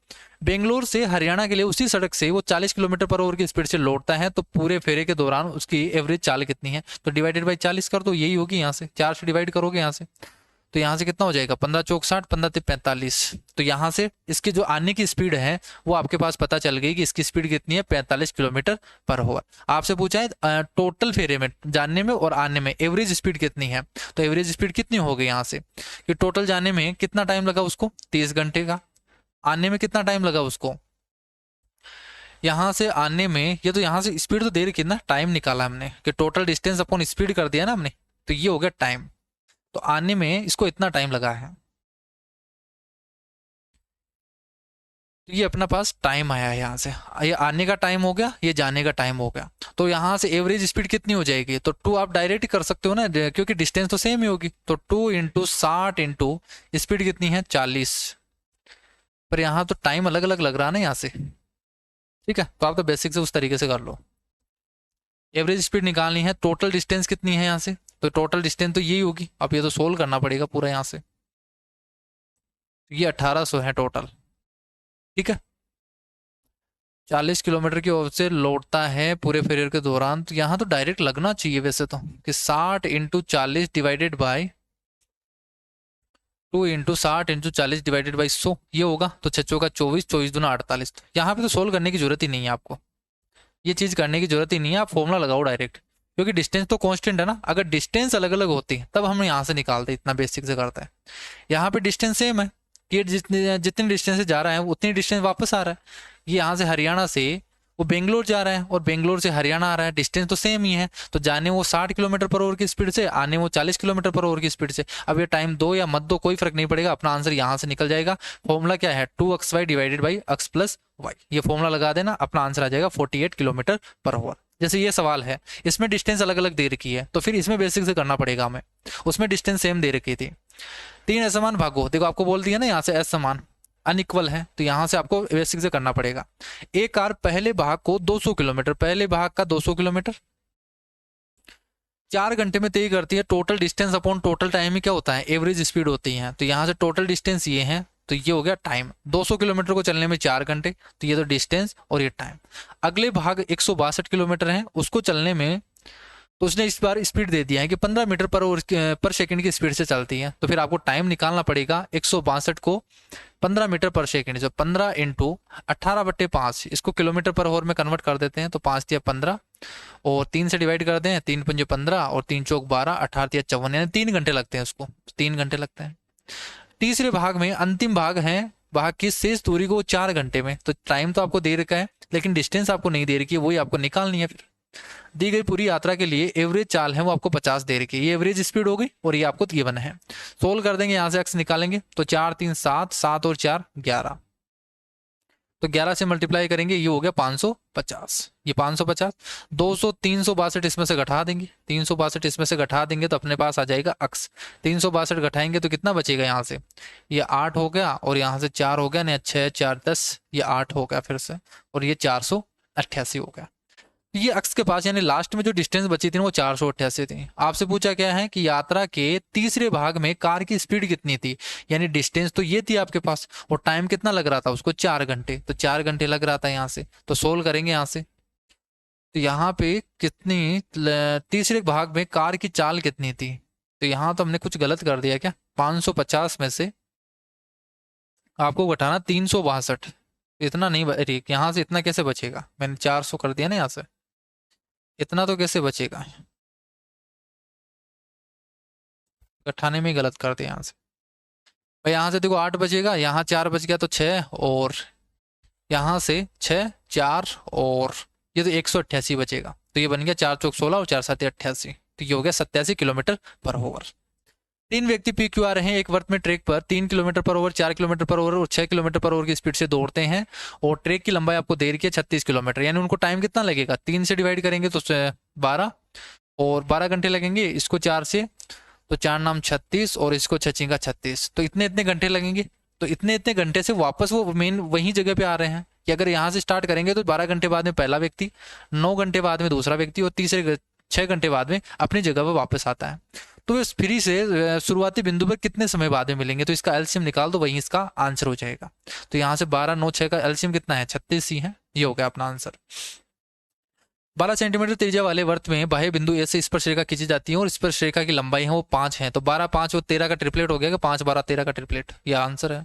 बेंगलोर से हरियाणा के लिए उसी सड़क से वो 40 किलोमीटर पर आवर की स्पीड से लौटता है, तो पूरे फेरे के दौरान उसकी एवरेज चाल कितनी है, तो डिवाइडेड बाई 40 कर दो, यही होगी। यहाँ से 4 से डिवाइड करोगे यहाँ से तो यहाँ से कितना हो जाएगा 15 चौक 60, 15 तिप 45, तो यहाँ से इसकी जो आने की स्पीड है वो आपके पास पता चल गई कि इसकी स्पीड कितनी है 45 किलोमीटर पर आवर। आपसे पूछा है टोटल फेरे में जाने में और आने में एवरेज स्पीड कितनी है, तो एवरेज स्पीड कितनी हो गई यहाँ से कि टोटल जाने में कितना टाइम लगा उसको 30 घंटे का, आने में कितना टाइम लगा उसको, यहाँ से आने में, ये तो यहाँ से स्पीड तो दे रखी ना, टाइम निकाला हमने कि टोटल डिस्टेंस अपॉन स्पीड कर दिया ना हमने, तो ये हो गया टाइम, तो आने में इसको इतना टाइम लगा है, तो ये अपना पास टाइम आया है यहाँ से, ये आने का टाइम हो गया, ये जाने का टाइम हो गया। तो यहाँ से एवरेज स्पीड कितनी हो जाएगी, तो 2 आप डायरेक्ट कर सकते हो ना, क्योंकि डिस्टेंस तो सेम ही होगी, तो 2 इंटू 60 इंटू स्पीड कितनी है 40, पर यहाँ तो टाइम अलग अलग लग रहा है ना यहाँ से, ठीक है। तो आप तो बेसिक से उस तरीके से कर लो। एवरेज स्पीड निकालनी है, टोटल डिस्टेंस कितनी है यहाँ से, तो टोटल डिस्टेंस तो यही होगी, अब ये तो सोल्व करना पड़ेगा पूरा यहाँ से, ये 1800 है टोटल, ठीक है। 40 किलोमीटर की ओर से लौटता है पूरे फेरियर के दौरान, तो यहाँ तो डायरेक्ट लगना चाहिए वैसे तो कि 60 into 40 divided by 2 into 60 into 40 divided by 100, ये होगा, तो 6 का 24, 24 दूना 48। यहाँ पे तो सोल्व करने की जरूरत ही नहीं है आपको, ये चीज़ करने की जरूरत ही नहीं है, आप फॉर्मूला लगाओ डायरेक्ट, क्योंकि डिस्टेंस तो कांस्टेंट है ना, अगर डिस्टेंस अलग अलग होती तब हम यहाँ से निकालते, इतना बेसिक से करता है। यहाँ पे डिस्टेंस सेम है, ये जितने जितनी डिस्टेंस से जा रहा है उतनी डिस्टेंस वापस आ रहा है। ये यहाँ से हरियाणा से वो बेंगलोर जा रहा है और बेंगलोर से हरियाणा आ रहा है, डिस्टेंस तो सेम ही है, तो जाने वो 60 किलोमीटर पर आवर की स्पीड से, आने वो 40 किलोमीटर पर आवर की स्पीड से। अब ये टाइम दो या मत दो कोई फर्क नहीं पड़ेगा, अपना आंसर यहाँ से निकल जाएगा। फॉर्मूला क्या है 2xy divided by x plus Y, ये फॉर्मूला लगा देना, अपना आंसर आ जाएगा 48 किलोमीटर पर आवर। जैसे ये सवाल है इसमें डिस्टेंस अलग अलग दे रखी है, तो फिर इसमें बेसिक से करना पड़ेगा हमें, उसमें डिस्टेंस सेम दे रखी थी। 3 असमान भागों, देखो आपको बोल दिया ना यहाँ से असमान अनइक्वल है, तो यहाँ से आपको बेसिक से करना पड़ेगा। एक कार पहले भाग को 200 किलोमीटर, पहले भाग का 200 किलोमीटर 4 घंटे में तय करती है, total distance upon total time ही क्या होता है एवरेज स्पीड होती है, तो यहाँ से टोटल डिस्टेंस ये है, तो ये हो गया टाइम, 200 किलोमीटर को चलने में 4 घंटे, तो ये तो डिस्टेंस और ये टाइम। अगले भाग 162 किलोमीटर है, उसको चलने में, तो उसने इस बार स्पीड दे दिया है कि 15 मीटर पर सेकंड की स्पीड से चलती है, तो फिर आपको टाइम निकालना पड़ेगा 162 को 15 मीटर पर सेकंड, जो 15 इंटू 18/5, इसको किलोमीटर पर आवर में कन्वर्ट कर देते हैं, तो 5 दिया 15 और 3 से डिवाइड करते हैं, 3 पंजे 15 और 3 चौक 12, 18 दिया 54, यानी 3 घंटे लगते हैं उसको, 3 घंटे लगते हैं। तीसरे भाग में अंतिम भाग है, भाग की शेष दूरी को 4 घंटे में, तो टाइम तो आपको दे रखा है लेकिन डिस्टेंस आपको नहीं दे रखी है, वही आपको निकालनी है। फिर दी गई पूरी यात्रा के लिए एवरेज चाल है वो आपको 50 दे रखी है, ये एवरेज स्पीड हो गई और ये आपको गिवन है। सोल्व कर देंगे, यहाँ से एक्स निकालेंगे, तो 4 3 7, 7 और 4 11, तो 11 से मल्टीप्लाई करेंगे, ये हो गया 550, ये 550, 200 362 इसमें से घटा देंगे, 362 इसमें से घटा देंगे तो अपने पास आ जाएगा अक्स, 362 घटाएंगे तो कितना बचेगा, यहाँ से ये 8 हो गया और यहाँ से 4 हो गया, नहीं 6 4 10, ये 8 हो गया फिर से, और ये 488 हो गया। ये अक्स के पास यानी लास्ट में जो डिस्टेंस बची थी ना वो 488 थी। आपसे पूछा क्या है कि यात्रा के तीसरे भाग में कार की स्पीड कितनी थी, यानी डिस्टेंस तो ये थी आपके पास और टाइम कितना लग रहा था उसको 4 घंटे, तो 4 घंटे लग रहा था यहाँ से, तो सोल्व करेंगे यहाँ से। तो यहाँ पे कितनी तीसरे भाग में कार की चाल कितनी थी, तो यहाँ तो हमने कुछ गलत कर दिया क्या, 550 में से आपको घटाना 362, इतना नहीं अरे यहाँ से इतना कैसे बचेगा, मैंने 400 कर दिया ना यहाँ से, इतना तो कैसे बचेगा, घटाने में ही गलत कर दिया यहाँ से। भाई यहाँ से देखो 8 बचेगा, यहाँ 4 बच गया तो 6, और यहाँ से 6 4 और ये तो 188 बचेगा, तो ये बन गया 4 चौक 16 और 4 7 88, तो ये हो गया 87 किलोमीटर पर ओवर। 3 व्यक्ति पी क्यू आ रहे हैं एक वर्त में ट्रैक पर 3 किलोमीटर पर ओवर, 4 किलोमीटर पर ओवर और 6 किलोमीटर पर ओवर की स्पीड से दौड़ते हैं, और ट्रैक की लंबाई आपको दे रखी है 36 किलोमीटर, यानी उनको टाइम कितना लगेगा, 3 से डिवाइड करेंगे तो 12, और 12 घंटे लगेंगे, इसको 4 से तो 4 नाम 36 और इसको 6 का 36, तो इतने इतने घंटे लगेंगे। तो इतने इतने घंटे से वापस वो मेन वही जगह पे आ रहे हैं कि अगर यहाँ से स्टार्ट करेंगे तो 12 घंटे बाद में पहला व्यक्ति, 9 घंटे बाद में दूसरा व्यक्ति और तीसरे 6 घंटे बाद में अपनी जगह पर वापस आता है। तो इस फ्री से शुरुआती बिंदु पर कितने समय बाद में मिलेंगे, तो इसका एलसीएम निकाल दो, वही इसका आंसर हो जाएगा। तो यहाँ से 12 9 6 का एलसीएम कितना है, 36 ही है, ये हो गया अपना आंसर। 12 सेंटीमीटर त्रिज्या वाले वर्त में बाह्य बिंदु ए से स्पर्श रेखा खींची जाती है और स्पर्श रेखा की लंबाई है वो 5 है, तो 12 5 और 13 का ट्रिपलेट हो गया, 5 12 13 का ट्रिपलेट, यह आंसर है।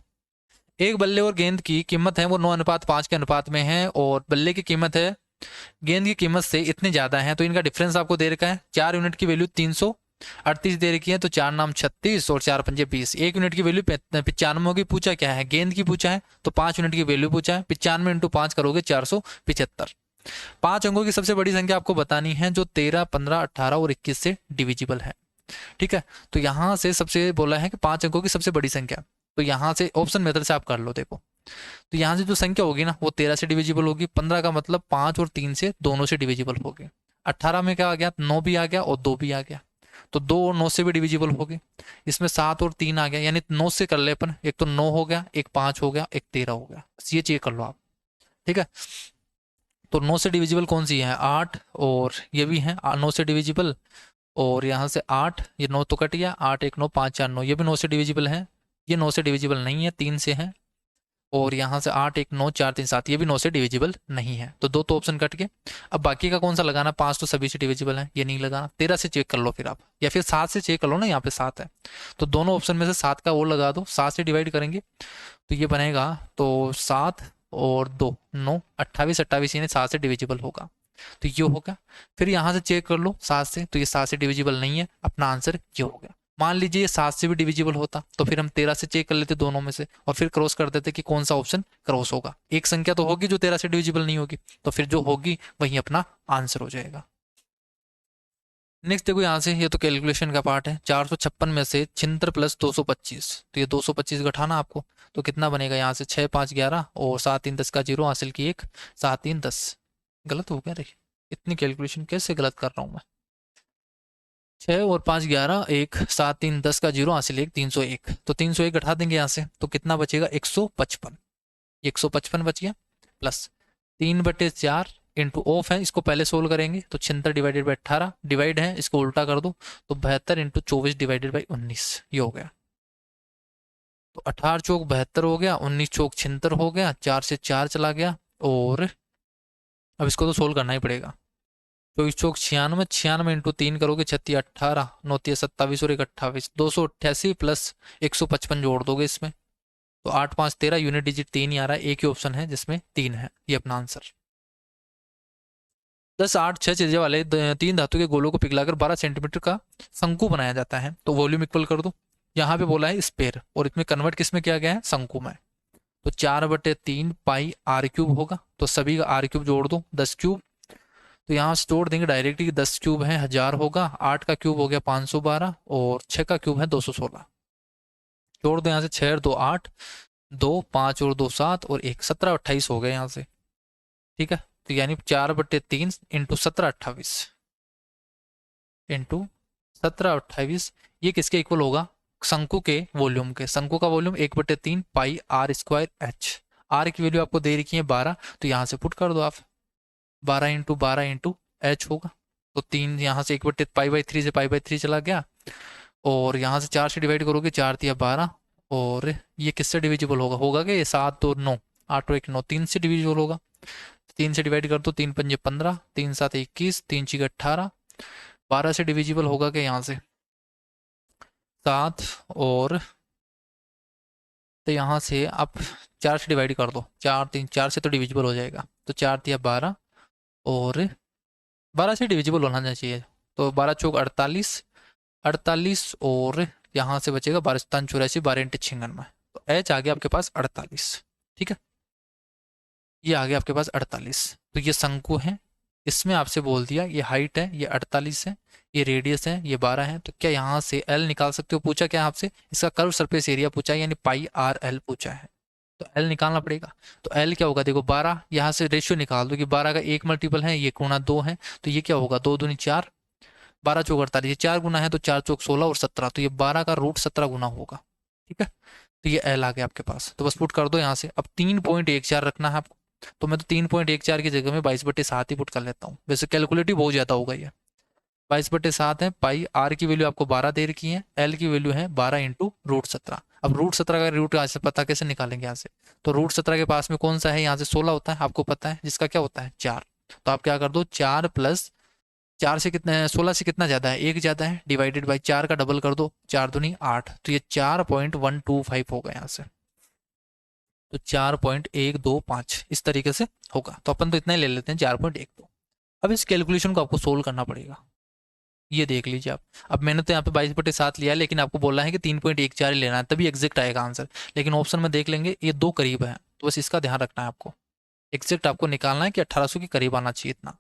एक बल्ले और गेंद की कीमत है वो 9:5 के अनुपात में है, और बल्ले की कीमत है गेंद की कीमत से इतने ज्यादा है, तो इनका डिफरेंस आपको दे रखा है। 4 यूनिट की वैल्यू 338 दे रखी है, तो 4 नाम 36 और 4 पंजे 20, 1 यूनिट की वैल्यू 95 की पूछा क्या है, गेंद की पूछा है, तो 5 यूनिट की वैल्यू पूछा है, 95 इंटू 5 करोगे 475। 5 अंकों की सबसे बड़ी संख्या आपको बतानी है जो 13 15 18 और 21 से डिविजिबल है। ठीक है, तो यहाँ से सबसे बोला है कि 5 अंकों की सबसे बड़ी संख्या, तो यहाँ से ऑप्शन मेथड से आप कर लो। देखो तो यहाँ से जो संख्या होगी ना वो 13 से डिविजिबल होगी, 15 का मतलब 5 और 3 से दोनों से डिविजिबल होगी, 18 में क्या आ गया, 9 भी आ गया और 2 भी आ गया, तो 2 और 9 से भी डिविजिबल हो गए। इसमें 7 और 3 आ गया, यानी 9 से कर ले अपन, एक तो 9 हो गया, एक 5 हो गया, एक 13 हो गया, ये चेक कर लो आप। ठीक है, तो 9 से डिविजिबल कौन सी है, 8, और ये भी है 9 से डिविजिबल, और यहाँ से 8, ये 9 तो कट गया, 8 1 9 5 4 9, ये भी 9 से डिविजिबल है, ये 9 से डिविजिबल नहीं है, 3 से है, और यहाँ से 8 1 9 4 3 7, ये भी 9 से डिविजिबल नहीं है, तो 2 तो ऑप्शन कट गए। अब बाकी का कौन सा लगाना, 5 तो सभी से डिविजिबल है, ये नहीं लगाना, 13 से चेक कर लो फिर आप, या फिर 7 से चेक कर लो ना, यहाँ पे 7 है, तो दोनों ऑप्शन में से 7 का और लगा दो, 7 से डिवाइड करेंगे तो ये बनेगा, तो 7 और 2 9 28 28, यानी 7 से डिविजिबल होगा, तो ये होगा। फिर यहाँ से चेक कर लो 7 से, तो ये 7 से डिविजिबल नहीं है, अपना आंसर ये हो गया। मान लीजिए ये 7 से भी डिविजिबल होता तो फिर हम 13 से चेक कर लेते दोनों में से, और फिर क्रॉस कर देते कि कौन सा ऑप्शन क्रॉस होगा। एक संख्या तो होगी जो 13 से डिविजिबल नहीं होगी, तो फिर जो होगी वही अपना आंसर हो जाएगा। नेक्स्ट देखो यहाँ से, ये तो कैलकुलेशन का पार्ट है, 456 में से 76 प्लस 225, तो ये 225 घटाना आपको, तो कितना बनेगा, यहाँ से 6 5 11 और 7 3 10 का 0 हासिल की 1, 7 3 10, गलत हो गया रे, इतनी कैलकुलेशन कैसे गलत कर रहा हूँ मैं, 6 और 5 11 1 7 3 10 का 0 हासिल 1 301, तो 301 घटा देंगे यहाँ से, तो कितना बचेगा 155, 155 बच गया, प्लस 3/4 इंटू ऑफ है, इसको पहले सोल्व करेंगे तो 76 डिवाइडेड बाई 18, डिवाइड है इसको उल्टा कर दो तो 72 इंटू 24 डिवाइडेड बाई 19, ये हो गया। तो 18 चौक 72 हो गया, 19 चौक 76 हो गया, 4 से 4 चला गया, और अब इसको तो सोल्व करना ही पड़ेगा। 24 चौक 96, 96 इंटू 3 करोगे 36 18 9 27 और 1 28, 288 प्लस 155 जोड़ दोगे इसमें, तो 8 5 13, यूनिट डिजिट 3 ही आ रहा है, एक ही ऑप्शन है जिसमें 3 है, ये अपना आंसर। 10 8 6 त्रिज्या वाले 3 धातु के गोलों को पिघलाकर 12 सेंटीमीटर का शंकु बनाया जाता है, तो वॉल्यूम इक्वल कर दो। यहाँ पे बोला है स्पेयर, और इसमें कन्वर्ट किस में किया गया है, शंकु में, तो 4/3 पाई आर क्यूब होगा, तो सभी का आर क्यूब जोड़ दो 10 क्यूब, तो यहाँ से जोड़ देंगे डायरेक्टली, 10 क्यूब है 1000 होगा, 8 का क्यूब हो गया 512 और 6 का क्यूब है 216, जोड़ दो यहाँ से 6 और 2 8, 2 5 और 2 7 और 1 17 28 हो गया यहाँ से। ठीक है, तो यानी 4/3 इंटू 17 28 इंटू 17 28, ये किसके इक्वल होगा, शंकु के वॉल्यूम के, शंकु का volume 1/3 pi R square H, R की वैल्यू आपको दे रखी है 12, तो यहाँ से पुट कर दो आप, 12 इंटू 12 इंटू एच होगा। तो 3 यहाँ से 1/π/3 से π/3 चला गया, और यहाँ से 4 से डिवाइड करोगे, 4×3 = 12। और ये किससे डिविजिबल होगा, होगा क्या, ये 7 2 9, 8 और 1 9, 3 से डिविजिबल होगा। 3 से डिवाइड कर दो, 3×5 = 15, 3×7 = 21, 3×6 = 18। 12 से डिविजिबल होगा क्या यहाँ से 7, और तो यहाँ से आप 4 से डिवाइड कर दो, 4 से तो डिविजिबल हो जाएगा, तो 4×3 = 12, और 12 से डिविजिबल होना चाहिए। तो 12×4 = 48, 48, और यहाँ से बचेगा 12×7 = 84, 12×6 = 96। तो एच आ गया आपके पास 48। ठीक है, ये आ गया आपके पास 48। तो ये शंकु है, इसमें आपसे बोल दिया ये हाइट है, ये 48 है, ये रेडियस है, ये 12 है। तो क्या यहाँ से एल निकाल सकते हो, पूछा क्या है आपसे, इसका कर्व सरफेस एरिया पूछा है, यानी πr_l पूछा है। तो एल निकालना पड़ेगा। तो एल क्या होगा, देखो 12, यहाँ से रेशियो निकाल दो कि 12 का 1 मल्टीपल है, ये गुणा 2 है, तो ये क्या होगा, 2×2 = 4, 12×4 = 48, ये 4 गुना है, तो 4×4 = 16 और 17, तो ये 12 का √17 गुना होगा। ठीक है, तो ये एल आ गया आपके पास। तो बस पुट कर दो यहाँ से। अब 3.14 रखना है आपको, तो मैं तो 3.14 की जगह में 22/7 ही पुट कर लेता हूँ। वैसे कैलकुलेटिव हो जाता होगा ये। 22/7 है, पाई आर की वैल्यू आपको 12 दे रखी है, एल की वैल्यू है 12 × √17। अब √17 का रूट यहाँ से पता कैसे निकालेंगे, यहाँ से तो √17 के पास में कौन सा है, यहाँ से 16 होता है, आपको पता है, जिसका क्या होता है 4। तो आप क्या कर दो, 4 + 4 से कितना है, 16 से कितना ज़्यादा है, 1 ज़्यादा है, डिवाइडेड बाई 4 का डबल कर दो, 4×2 = 8, तो ये 4.125 होगा यहाँ से। तो 4.125 इस तरीके से होगा। तो अपन तो इतना ही ले लेते हैं, 4.12। अब इस कैलकुलेशन को आपको सोल्व करना पड़ेगा। ये देख लीजिए आप। अब मैंने तो यहाँ पे 22/7 लिया है, लेकिन आपको बोला है कि 3.14 ही लेना है, तभी एग्जैक्ट आएगा आंसर। लेकिन ऑप्शन में देख लेंगे ये 2 करीब है, तो बस इसका ध्यान रखना है आपको। एग्जैक्ट आपको निकालना है कि 1800 के करीब आना चाहिए इतना।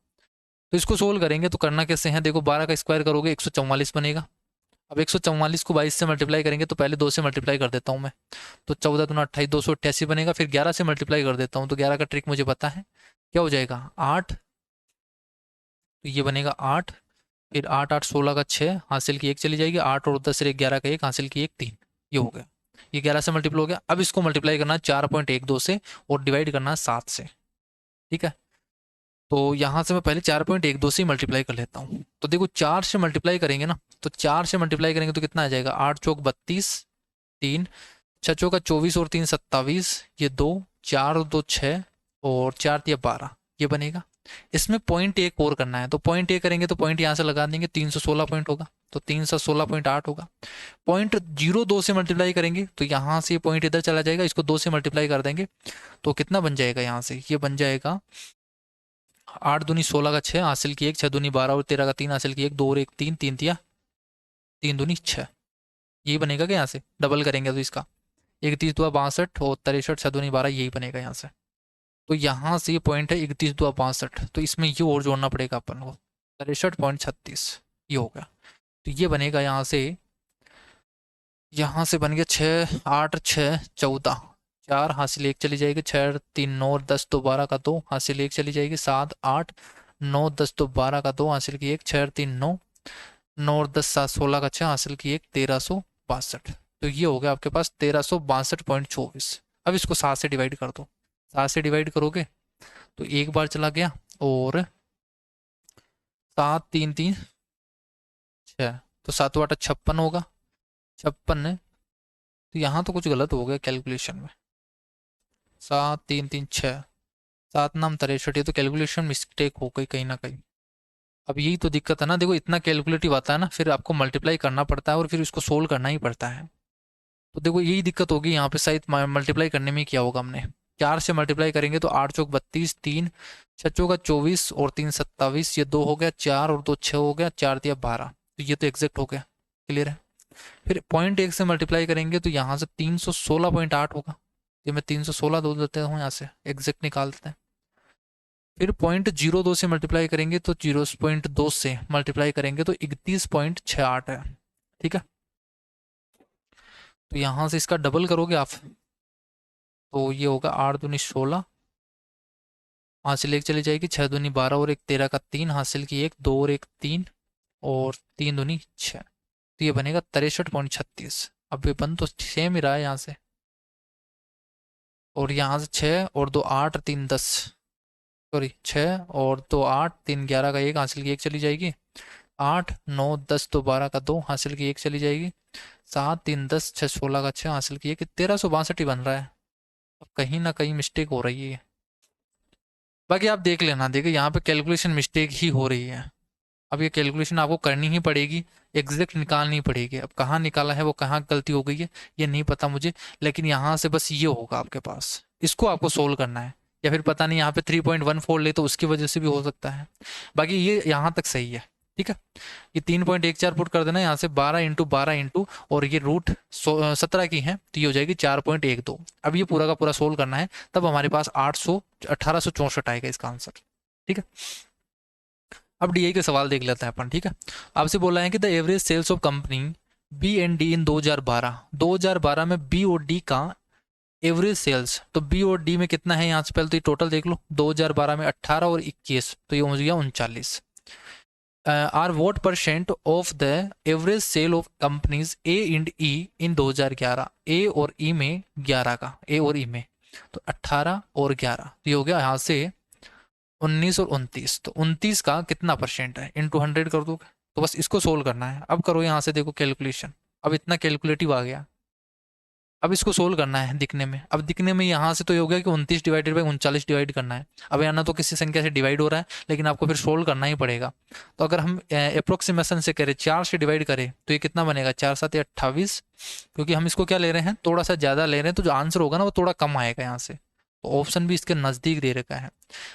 तो इसको सोल्व करेंगे तो करना कैसे है, देखो 12 का स्क्वायर करोगे 144 बनेगा। अब 144 को 22 से मल्टीप्लाई करेंगे, तो पहले 2 से मल्टीप्लाई कर देता हूँ मैं, तो 14×2 = 28, 288 बनेगा। फिर 11 से मल्टीप्लाई कर देता हूँ, तो 11 का ट्रिक मुझे पता है, क्या हो जाएगा 8, तो ये बनेगा 8। फिर 8 8 16 का 6, हासिल की 1 चली जाएगी, 8 और 10 से 11 का 1, हासिल की 1 3, ये हो गया। ये 11 से मल्टीप्लाई हो गया। अब इसको मल्टीप्लाई करना है 4.12 से, और डिवाइड करना है 7 से। ठीक है, तो यहाँ से मैं पहले 4.12 से ही मल्टीप्लाई कर लेता हूँ। तो देखो 4 से मल्टीप्लाई करेंगे ना, तो 4 से मल्टीप्लाई करेंगे तो कितना आ जाएगा, 8 चौक 32, 3 6 चौका 24 और 3 27, ये 2 4 और 2 6, और 4×3 = 12, ये बनेगा। इसमें पॉइंट एक और करना है, तो पॉइंट एक करेंगे तो पॉइंट यहाँ से लगा देंगे, 316 पॉइंट होगा, तो 316.8 होगा। पॉइंट 0 2 से मल्टीप्लाई करेंगे तो यहाँ से पॉइंट इधर चला जाएगा, इसको 2 से मल्टीप्लाई कर देंगे, तो कितना बन जाएगा यहाँ से, ये बन जाएगा 8×2 = 16 का 6, हासिल की 1, 6×2 = 12 और 13 का 3, हासिल की 1, 2 और 1 3, 3×3 = 6। यही बनेगा क्या, यहाँ से डबल करेंगे तो इसका 31×2 = 62 और 63, 6×2 = 12, यही बनेगा यहाँ से। तो यहाँ से ये पॉइंट है 31×2 = 62, तो इसमें ये और जोड़ना पड़ेगा अपन को, 63.36, ये हो गया। तो ये बनेगा यहाँ से बन गया 6 8 6 14, 4 हासिल 1 चली जाएगी, 6 3 9 और 10 तो 12 का 2, हासिल 1 चली जाएगी, 7 8 9 10 तो 12 का 2, हासिल की 1, 6 3 9 9 और 10 7 16 का 6, हासिल की 1, 1362। तो ये हो गया आपके पास 1362.24। अब इसको 7 से डिवाइड कर दो, 7 से डिवाइड करोगे तो एक बार चला गया, और 7 3 3 6, तो 7×8 = 56 होगा, 56 है। तो यहाँ तो कुछ गलत हो गया कैलकुलेशन में, 7 3 3 6, 7×9 = 63, ये तो कैलकुलेशन मिस्टेक हो गई कहीं ना कहीं। अब यही तो दिक्कत है ना, देखो इतना कैलकुलेटिव आता है ना, फिर आपको मल्टीप्लाई करना पड़ता है और फिर इसको सोल्व करना ही पड़ता है। तो देखो यही दिक्कत होगी यहाँ पे, शायद मल्टीप्लाई करने में क्या होगा, हमने 4 से मल्टीप्लाई करेंगे तो 8 चौक 32, 3 6 चौका 24 और 3 27, ये 2 हो गया, 4 और 2 6 हो गया, 4×3 = 12, तो ये तो एग्जैक्ट हो गया, क्लियर है। फिर पॉइंट 1 से मल्टीप्लाई करेंगे तो यहाँ से 316.8 होगा, ये मैं 316 दो देते हूँ, यहाँ से एग्जैक्ट निकाल देते हैं। फिर पॉइंट 0 2 से मल्टीप्लाई करेंगे तो 0.2 से मल्टीप्लाई करेंगे तो 31.68 है। ठीक है, तो यहाँ से इसका डबल करोगे आप, तो ये होगा 8×2 = 16, हासिल 1 चली जाएगी, 6×2 = 12 और 1 13 का 3, हासिल की 1 2 और 1 3 और 3×2 = 6, तो ये बनेगा 63.36। अब ये बन तो सेम ही रहा है यहाँ से, और यहाँ से 6 और 2 8 3 10, सॉरी 6 और 2 8, 3 11 का 1 हासिल की 1 चली जाएगी, 8 9 10 तो 12 का 2 हासिल की 1 चली जाएगी, 7 3 10 6 16 का 6 हासिल की 1, 1362 ही बन रहा है। अब कहीं ना कहीं मिस्टेक हो रही है। बाकी आप देख लेना, देखिए यहाँ पे कैलकुलेशन मिस्टेक ही हो रही है। अब ये कैलकुलेशन आपको करनी ही पड़ेगी, एग्जैक्ट निकालनी पड़ेगी। अब कहाँ निकाला है वो, कहाँ गलती हो गई है ये नहीं पता मुझे, लेकिन यहाँ से बस ये होगा आपके पास, इसको आपको सोल्व करना है। या फिर पता नहीं यहाँ पे 3.14 ले तो उसकी वजह से भी हो सकता है। बाकी ये यहाँ तक सही है, ठीक है। ये 3.14 पुट कर देना यहाँ से, 12 × 12 और ये रूट 17 की है तो ये हो जाएगी 4.12। अब ये पूरा का पूरा सोल्व करना है, तब हमारे पास 1864 आएगा इसका आंसर, ठीक है। अब डीआई के सवाल देख लेते हैं अपन, ठीक है। आपसे बोला है कि the average sales of company B and D in 2012 में बी और डी का एवरेज सेल्स, तो बी और डी में कितना है यहाँ से पहले तो ये टोटल देख लो, 2012 में 18 और 21 तो ये हो गया 39। Are what percent of the average sale of companies A and E in 2011, A और ई में 11 का, ए और ई में तो 18 और 11 तो ये हो गया यहाँ से 19 और 29, तो 29 का कितना परसेंट है, इंटू 100 कर दोगे। तो बस इसको सोल्व करना है। अब करो यहाँ से, देखो कैलकुलेशन, अब इतना कैलकुलेटिव आ गया। अब इसको सोल्व करना है दिखने में, अब दिखने में यहाँ से तो ये हो गया कि 29 डिवाइडेड बाई 39 डिवाइड करना है। अब यहाँ ना तो किसी संख्या से डिवाइड हो रहा है, लेकिन आपको फिर सोल्व करना ही पड़ेगा। तो अगर हम अप्रोक्सीमेशन से करें, 4 से डिवाइड करें तो ये कितना बनेगा, 4 7 28, क्योंकि हम इसको क्या ले रहे हैं, थोड़ा सा ज़्यादा ले रहे हैं, तो जो आंसर होगा ना वो थोड़ा कम आएगा यहाँ से। तो ऑप्शन भी इसके नज़दीक दे रखा है।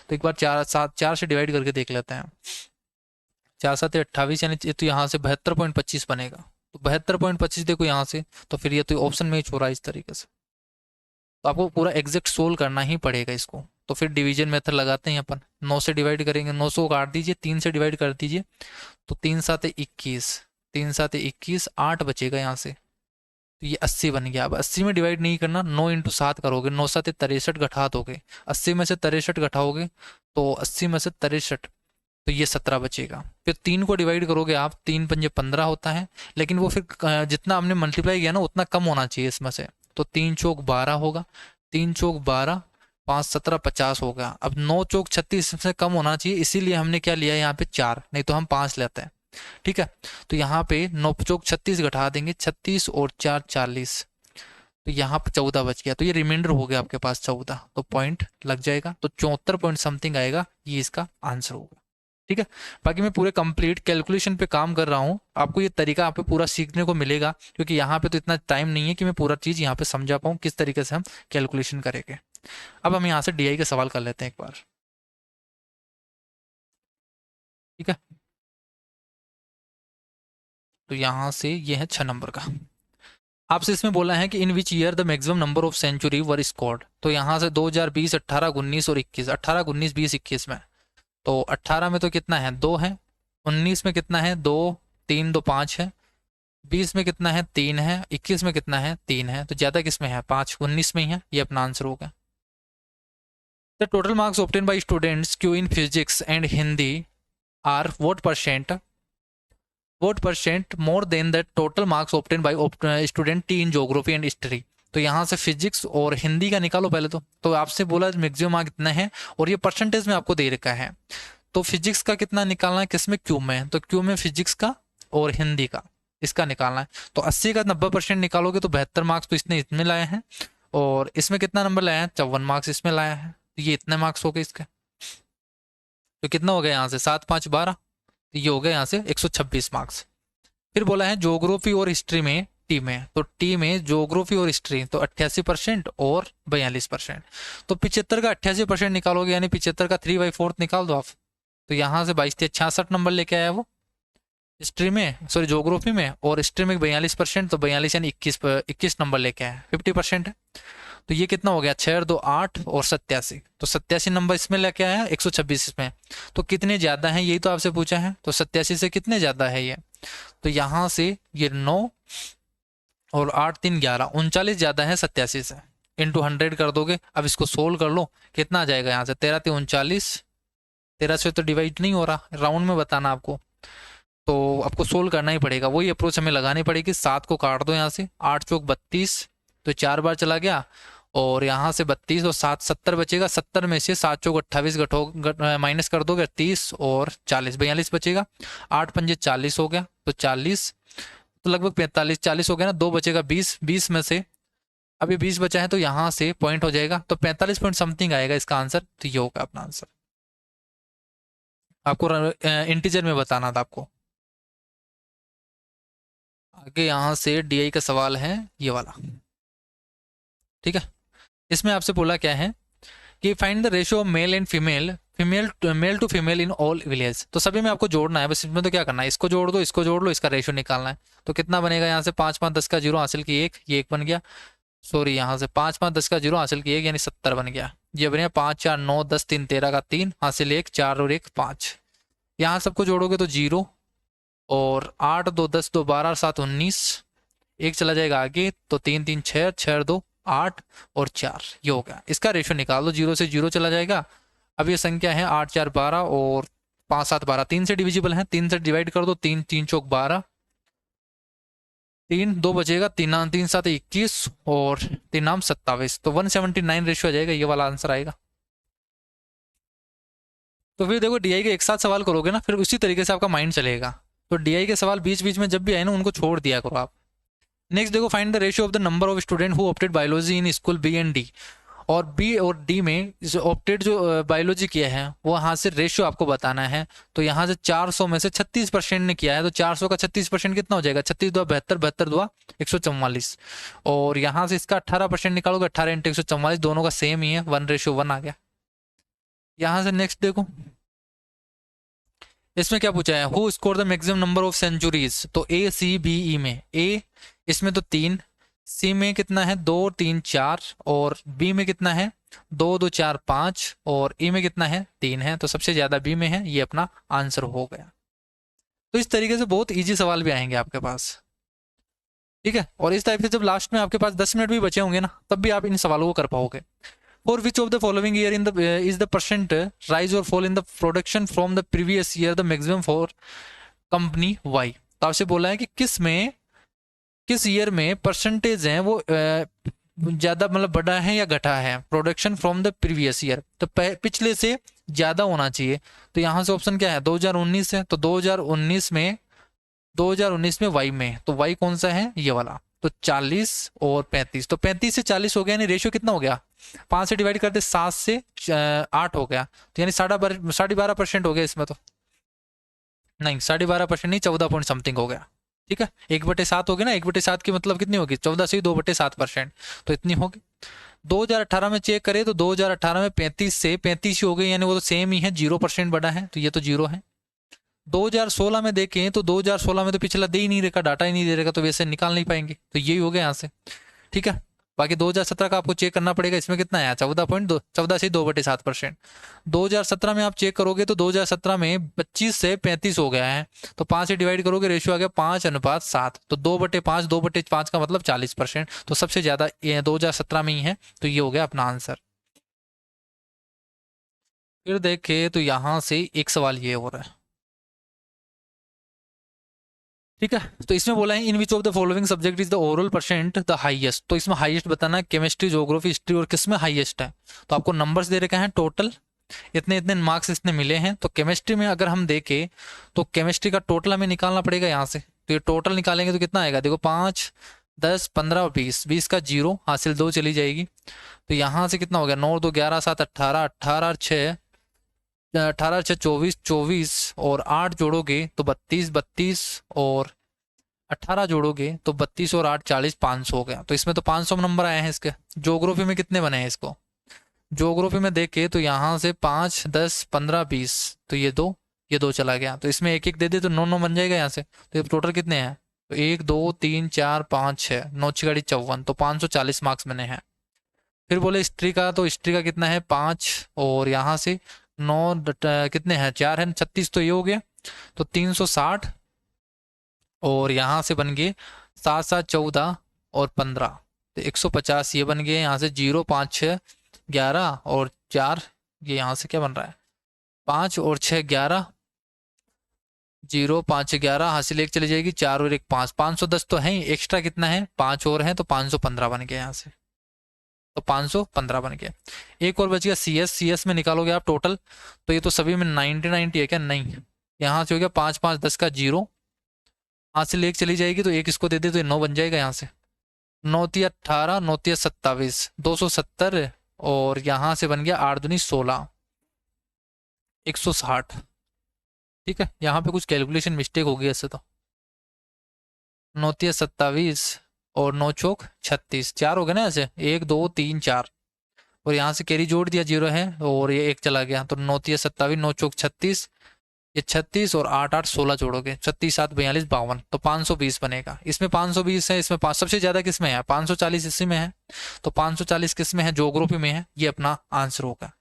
तो एक बार 4 से डिवाइड करके देख लेते हैं। 4 7 28 यानी तो यहाँ से 72.25 बनेगा। तो 72.25 देखो यहाँ से, तो फिर ये तो ऑप्शन में ही छोड़ा इस तरीके से। तो आपको पूरा एग्जैक्ट सोल्व करना ही पड़ेगा इसको। तो फिर डिवीजन मेथड लगाते हैं अपन, 9 से डिवाइड करेंगे, 900 काट दीजिए, 3 से डिवाइड कर दीजिए, तो 3 7 21, 3 7 21, 8 बचेगा यहाँ से, तो ये 80 बन गया। अब 80 में डिवाइड नहीं करना, 9 × 7 करोगे, 9 7 63 घटा दोगे, 80 में से 63 घटाओगे तो 80 में से 63 तो ये 17 बचेगा। फिर 3 को डिवाइड करोगे आप, 3 पंजे 15 होता है, लेकिन वो फिर जितना हमने मल्टीप्लाई किया ना उतना कम होना चाहिए इसमें से, तो 3 चौक 12 होगा, 3 चौक 12, 5 17 50 होगा। अब 9 चौक 36 से कम होना चाहिए, इसीलिए हमने क्या लिया यहाँ पे 4, नहीं तो हम 5 लेते हैं, ठीक है। तो यहाँ पे 9 चौक 36 घटा देंगे, 36 और 4 40, तो यहाँ पे 14 बच गया, तो ये रिमाइंडर हो गया आपके पास 14, तो पॉइंट लग जाएगा, तो 74 पॉइंट समथिंग आएगा, ये इसका आंसर होगा, ठीक है। बाकी मैं पूरे कंप्लीट कैलकुलेशन पे काम कर रहा हूँ, आपको ये तरीका आप पे पूरा सीखने को मिलेगा, क्योंकि यहाँ पे तो इतना टाइम नहीं है कि मैं पूरा चीज़ यहाँ पे समझा पाऊँ किस तरीके से हम कैलकुलेशन करेंगे। अब हम यहाँ से डीआई का सवाल कर लेते हैं एक बार, ठीक है। तो यहाँ से ये है 6 नंबर का। आपसे इसमें बोला है कि in which year the maximum number of century were scored, तो यहाँ से 2020, 18, 19 और 21, 18 19 20 21 में, तो 18 में तो कितना है, 2 है, 19 में कितना है, 2 3 2 5 है, 20 में कितना है, 3 है, 21 में कितना है, 3 है, तो ज़्यादा किस में है, 5, 19 में ही है, ये अपना आंसर होगा। The total marks obtain by students Q in physics and Hindi are what percent more than the total marks obtain by student T in geography and history. तो यहाँ से फिजिक्स और हिंदी का निकालो पहले तो आपसे बोला मैक्सिमम मार्क कितना है, और ये परसेंटेज में आपको दे रखा है। तो फिजिक्स का कितना निकालना है, किसमें, क्यू में, तो क्यू में फिजिक्स का और हिंदी का इसका निकालना है। तो 80 का 90% निकालोगे तो 72 मार्क्स तो इसने इतने लाए हैं, और इसमें कितना नंबर लाया है, 54 मार्क्स इसमें लाया है, तो ये इतने मार्क्स हो गए इसके। तो कितना हो गया यहाँ से, 7 5 12, तो ये हो गया यहाँ से 126 मार्क्स। फिर बोला है ज्योग्राफी और हिस्ट्री में टी में, तो टी में ज्योग्राफी और हिस्ट्री तो 88% और 42%, तो 75 का 88% निकालोगे, यानी 75 का 3/4 निकाल दो आप, तो यहाँ से 22 66 नंबर लेके आया वो हिस्ट्री में, सॉरी ज्योग्राफी में, और हिस्ट्री में 42%, तो 42 यानी 21 नंबर लेके आया, 50% है। तो ये कितना हो गया, 6 2 8 और 87, तो 87 नंबर इसमें लेके आया, 126 इसमें, तो कितने ज़्यादा हैं यही तो आपसे पूछा है, तो 87 से कितने ज़्यादा है ये, तो यहाँ से ये 9 और 8 3 11, 39 ज़्यादा है 87 से, इंटू 100 कर दोगे। अब इसको सोल्व कर लो, कितना आ जाएगा यहाँ से, 13 3 39, 13 से तो डिवाइड नहीं हो रहा, राउंड में बताना आपको, तो आपको सोल्व करना ही पड़ेगा, वही अप्रोच हमें लगानी पड़ेगी। 7 को काट दो यहाँ से, 8 चौक 32, तो 4 बार चला गया, और यहाँ से 32 और 7 70 बचेगा। 70 में से 7 चौक 28 माइनस कर दोगे 30 और 40 42 बचेगा। 8 पंजे 40 हो गया, तो 40 तो लगभग 45 40 हो गया ना। 2 बचेगा 20, 20 में से अभी 20 बचा है तो यहाँ से पॉइंट हो जाएगा, तो 45 पॉइंट समथिंग आएगा इसका आंसर। तो ये होगा अपना आंसर। आपको इंटीजर में बताना था आपको। आगे यहाँ से डीआई का सवाल है ये वाला, ठीक है। इसमें आपसे बोला क्या है कि find the ratio of male and female male to female in all village. तो सभी में आपको जोड़ना है, बस इसमें तो क्या करना है, इसको जोड़ दो इसको जोड़ लो, इसका रेशियो निकालना है। तो कितना बनेगा, यहाँ से 5 5 10 का 0 हासिल की 1, ये 1 बन गया। सॉरी, यहाँ से 5 5 10 का 0 हासिल की 1 यानी 70 बन गया। ये बन गया 5 4 9 10 3 13 का 3 हासिल 1 4 और 1 5। यहाँ सबको जोड़ोगे तो 0 और 8 2 10 2 12 7 19, एक चला जाएगा आगे तो 3 3 6 6 2 8 और 4, ये हो गया। इसका रेशियो निकाल दो, 0 से 0 चला जाएगा। अब ये संख्या है 8 4 12 और 5 7 12, 3 से डिविजिबल है, 3 से डिवाइड कर दो, 3 3 चौक 12, 3 2 बचेगा, 3 3 7 21 और 3 नाम 27, तो 179 रेशियो आ जाएगा, ये वाला आंसर आएगा। तो फिर देखो डीआई के एक साथ सवाल करोगे ना, फिर उसी तरीके से आपका माइंड चलेगा। तो डीआई के सवाल बीच बीच में जब भी आए ना उनको छोड़ दिया करो आप। नेक्स्ट देखो, find the ratio of the number of student who opted biology in school B and D. और बी और डी में जो ऑप्टेड जो बायोलॉजी किया है वो यहाँ से रेशियो आपको बताना है। तो यहाँ से 400 में से 36% ने किया है, तो 400 का 36% कितना हो जाएगा, 36 दुआ 72, 72 दुआ 144। और यहाँ से इसका 18% निकालोगे, 18 इंटू 144, दोनों का सेम ही है, 1:1 आ गया। यहाँ से नेक्स्ट देखो, इसमें क्या पूछा है, who score the maximum number of centuries. तो ए सी बी ई में ए इसमें तो 3, सी में कितना है 2 3 4 और बी में कितना है 2 2 4 5 और ई में कितना है 3 है, तो सबसे ज्यादा बी में है, ये अपना आंसर हो गया। तो इस तरीके से बहुत इजी सवाल भी आएंगे आपके पास, ठीक है। और इस टाइप से जब लास्ट में आपके पास 10 मिनट भी बचे होंगे ना, तब भी आप इन सवालों को कर पाओगे। For which of the following year in the is the percent rise or fall in the production from the previous year the maximum for company Y। तो आपसे बोला है कि किस ईयर में परसेंटेज है वो ज्यादा मतलब बढ़ा है या घटा है, production from the previous year, तो पिछले से ज्यादा होना चाहिए। तो यहाँ से ऑप्शन क्या है 2019 है, तो 2019 में वाई में, तो वाई कौन सा है ये वाला, तो 40 और 35, तो 35 से 40 हो गया, यानी रेशियो कितना हो गया, 5 से डिवाइड करते 7 से 8 हो गया, तो यानी 12.5% हो गया इसमें। तो नहीं 12.5% नहीं, 14 पॉइंट समथिंग हो गया, ठीक है। 1/7 हो गया ना, 1/7 की मतलब कितनी होगी 14 से 2/7%, तो इतनी होगी। 2018 में चेक करें तो 2018 में 35 से 35 ही हो गई, यानी वो तो सेम ही है, 0% बढ़ा है, तो ये तो 0 है। 2016 में देखें तो 2016 में तो पिछला दे ही नहीं रहेगा, डाटा ही नहीं दे रहेगा, तो वैसे निकाल नहीं पाएंगे, तो यही हो गया यहाँ से, ठीक है। बाकी 2017 का आपको चेक करना पड़ेगा, इसमें कितना आया 14.2, 14 से 2/7%। 2017 में आप चेक करोगे तो 2017 में 25 से 35 हो गया है, तो 5 से डिवाइड करोगे रेशियो आ गया 5:7, तो 2/5, 2/5 का मतलब 40%, तो सबसे ज्यादा 2017 में ही है, तो ये हो गया अपना आंसर। फिर देखे तो यहाँ से एक सवाल ये हो रहा है, ठीक है। तो इसमें बोला है in which of the following subject is the overall percent the highest. तो इसमें हाईएस्ट बताना है, केमिस्ट्री ज्योग्राफी हिस्ट्री और किसमें हाईएस्ट है। तो आपको नंबर्स दे रखे हैं टोटल, इतने इतने मार्क्स इसने मिले हैं। तो केमिस्ट्री में अगर हम देखें तो केमिस्ट्री का टोटल हमें निकालना पड़ेगा यहाँ से, तो ये टोटल निकालेंगे तो कितना आएगा, देखो 5 10 15 और 20, 20 का 0 हासिल 2 चली जाएगी, तो यहाँ से कितना हो गया 9 2 11 7 18, 18 और 6 18 6 24, 24 और 8 जोड़ोगे तो 32, 32 और 18 जोड़ोगे तो 32 और 8 40, 500 हो गया। तो इसमें तो 500 नंबर आए हैं इसके। ज्योग्राफी में कितने बने हैं इसको, ज्योग्राफी में देखे तो यहाँ से 5 10 15 20, तो ये दो चला गया, तो इसमें एक एक दे दे तो 9 9 बन जाएगा यहाँ से। तो टोटल कितने हैं, तो 1 2 3 4 5 6 9 6 54, तो 540 मार्क्स बने हैं। फिर बोले हिस्ट्री का, तो हिस्ट्री का कितना है 5 और यहाँ से 9 कितने हैं 4 है 36, तो ये हो गया, तो 360 और यहाँ से बन गए 7 7 14 और 15, तो 150 ये बन गए। यहाँ से 0 5 6 11 और 4, ये यहाँ से क्या बन रहा है 5 और 6 11, 0 5 11 हासिल 1 चली जाएगी, 4 और 1 5, 510 तो है ही, एक्स्ट्रा कितना है 5 और है, तो 515 बन गया यहाँ से। तो 515 बन गया। एक और बच गया CS में निकालोगे आप टोटल, तो ये तो सभी में 90 है क्या, नहीं, यहाँ से हो गया 5 5 10 का 0, यहाँ से लेके चली जाएगी तो एक इसको दे दे तो ये 9 बन जाएगा, यहाँ से 9 तिया 18 9 तिया 27 270, और यहाँ से बन गया 8 दूनी 16 160। ठीक है, यहाँ पे कुछ कैलकुलेशन मिस्टेक हो गई ऐसे तो, 9 तिया 27 और 9 चौक 36, 4 हो गए ना ऐसे, 1 2 3 4, और यहाँ से कैरी जोड़ दिया 0 है और ये 1 चला गया, तो 9 तिया 27 9 चौक 36, ये 36 और 8 8 16 जोड़ोगे, 36 7 42 52, तो 520 बनेगा। इसमें 520 है, इसमें सबसे ज्यादा किस में है, 540 इसी में है, तो 540 किस में है, ज्योग्राफी में है, ये अपना आंसर होगा।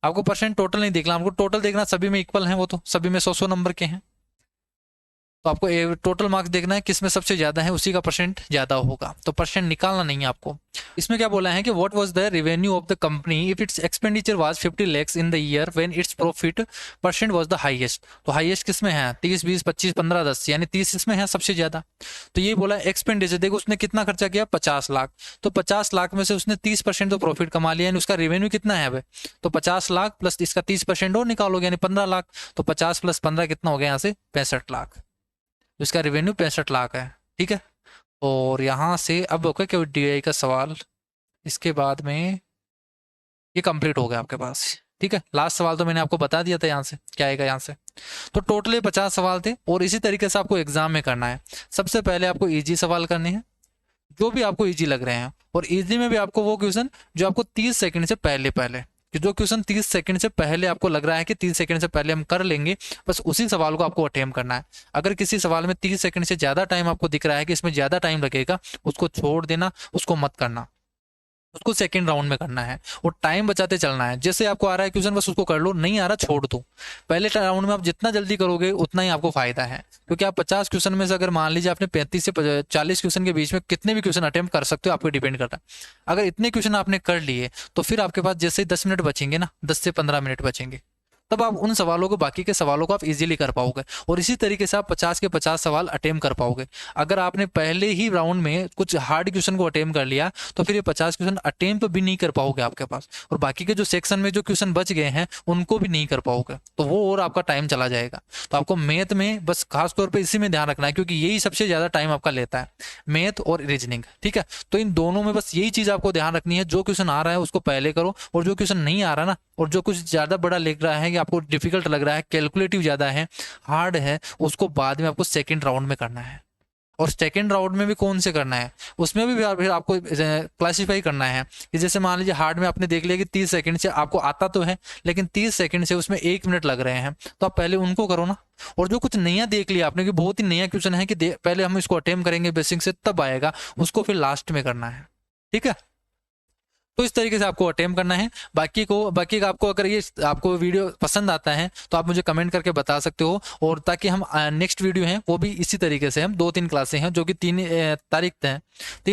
आपको परसेंट टोटल नहीं देखना, आपको टोटल देखना सभी में इक्वल है, वो तो सभी में 100 नंबर के हैं, तो आपको टोटल मार्क्स देखना है किसमें सबसे ज्यादा है, उसी का परसेंट ज्यादा होगा, तो परसेंट निकालना नहीं है आपको। इसमें क्या बोला है कि what was the revenue of the company if it's expenditure was 50 lakhs in the year when its profit percent was the highest, तो हाईएस्ट किसमें है, 30 20 25 15 10, यानी 30 इसमें है सबसे ज्यादा। तो ये बोला एक्सपेंडिचर, देखो उसने कितना खर्चा किया, 50 लाख, तो 50 लाख में से उसने 30% तो प्रॉफिट कमा लिया, यानी उसका रेवेन्यू कितना है भाई, तो 50 लाख प्लस इसका 30% और निकालोगे, यानी 15 लाख, तो 50 + 15 कितना हो गया, यहाँ से 65 लाख, इसका रेवेन्यू 65 लाख है। ठीक है, और यहाँ से अब ओके क्या DI का सवाल, इसके बाद में ये कंप्लीट हो गया आपके पास। ठीक है, लास्ट सवाल तो मैंने आपको बता दिया था यहाँ से क्या आएगा, यहाँ से तो टोटली 50 सवाल थे, और इसी तरीके से आपको एग्जाम में करना है। सबसे पहले आपको इजी सवाल करने हैं जो भी आपको इजी लग रहे हैं, और इजी में भी आपको वो क्वेश्चन जो आपको 30 सेकंड से पहले पहले, कि जो क्वेश्चन 30 सेकंड से पहले आपको लग रहा है कि 30 सेकंड से पहले हम कर लेंगे, बस उसी सवाल को आपको अटेम्प्ट करना है। अगर किसी सवाल में 30 सेकंड से ज़्यादा टाइम आपको दिख रहा है कि इसमें ज़्यादा टाइम लगेगा, उसको छोड़ देना, उसको मत करना, उसको सेकंड राउंड में करना है, और टाइम बचाते चलना है। जैसे आपको आ रहा है क्वेश्चन बस उसको कर लो, नहीं आ रहा छोड़ दो। पहले राउंड में आप जितना जल्दी करोगे उतना ही आपको फायदा है, क्योंकि आप 50 क्वेश्चन में से अगर मान लीजिए आपने 35 से 40 क्वेश्चन के बीच में कितने भी क्वेश्चन अटेम्प्ट कर सकते हो, आपको डिपेंड करता है। अगर इतने क्वेश्चन आपने कर लिए तो फिर आपके पास जैसे ही 10 मिनट बचेंगे ना, 10 से 15 मिनट बचेंगे, तब आप उन सवालों को, बाकी के सवालों को आप इजीली कर पाओगे, और इसी तरीके से आप 50 के 50 सवाल अटेम्प्ट कर पाओगे। अगर आपने पहले ही राउंड में कुछ हार्ड क्वेश्चन को अटेम्प्ट कर लिया तो फिर ये 50 क्वेश्चन अटेम्प्ट भी नहीं कर पाओगे आपके पास, और बाकी के जो सेक्शन में जो क्वेश्चन बच गए हैं उनको भी नहीं कर पाओगे, तो वो और आपका टाइम चला जाएगा। तो आपको मैथ में बस खास तौर पर इसी में ध्यान रखना है, क्योंकि यही सबसे ज्यादा टाइम आपका लेता है, मैथ और रीजनिंग। ठीक है, तो इन दोनों में बस यही चीज आपको ध्यान रखनी है, जो क्वेश्चन आ रहा है उसको पहले करो, और जो क्वेश्चन नहीं आ रहा ना, और जो कुछ ज्यादा बड़ा लग रहा है कि आपको डिफिकल्ट लग रहा है, कैलकुलेटिव ज्यादा है, हार्ड है, उसको बाद में आपको सेकंड राउंड में करना है। और सेकंड राउंड में भी कौन से करना है, उसमें भी फिर आपको क्लासीफाई करना है, कि जैसे मान लीजिए हार्ड में आपने देख लिया कि 30 सेकंड से आपको आता तो है, लेकिन 30 सेकंड से उसमें 1 मिनट लग रहे हैं, तो आप पहले उनको करो ना। और जो कुछ नया देख लिया आपने कि बहुत ही नया क्वेश्चन है कि पहले हम इसको अटेम्प्ट करेंगे बेसिक से, तब आएगा, उसको फिर लास्ट में करना है। ठीक है, तो इस तरीके से आपको अटेम्प्ट करना है। बाकी का आपको अगर ये आपको वीडियो पसंद आता है तो आप मुझे कमेंट करके बता सकते हो, और ताकि हम नेक्स्ट वीडियो है वो भी इसी तरीके से, हम 2-3 क्लासें हैं जो कि 3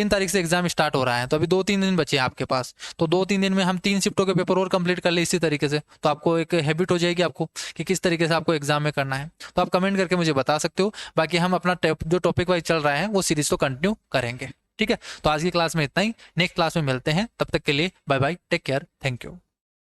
तारीख से एग्जाम स्टार्ट हो रहा है, तो अभी 2-3 दिन बचे हैं आपके पास, तो 2-3 दिन में हम 3 शिफ्टों के पेपर और कंप्लीट कर ले इसी तरीके से, तो आपको एक हैबिट हो जाएगी आपको कि किस तरीके से आपको एग्जाम में करना है। तो आप कमेंट करके मुझे बता सकते हो, बाकी हम अपना जो टॉपिक वाइज चल रहा है वो सीरीज को कंटिन्यू करेंगे। ठीक है, तो आज की क्लास में इतना ही, नेक्स्ट क्लास में मिलते हैं, तब तक के लिए bye bye, take care, thank you.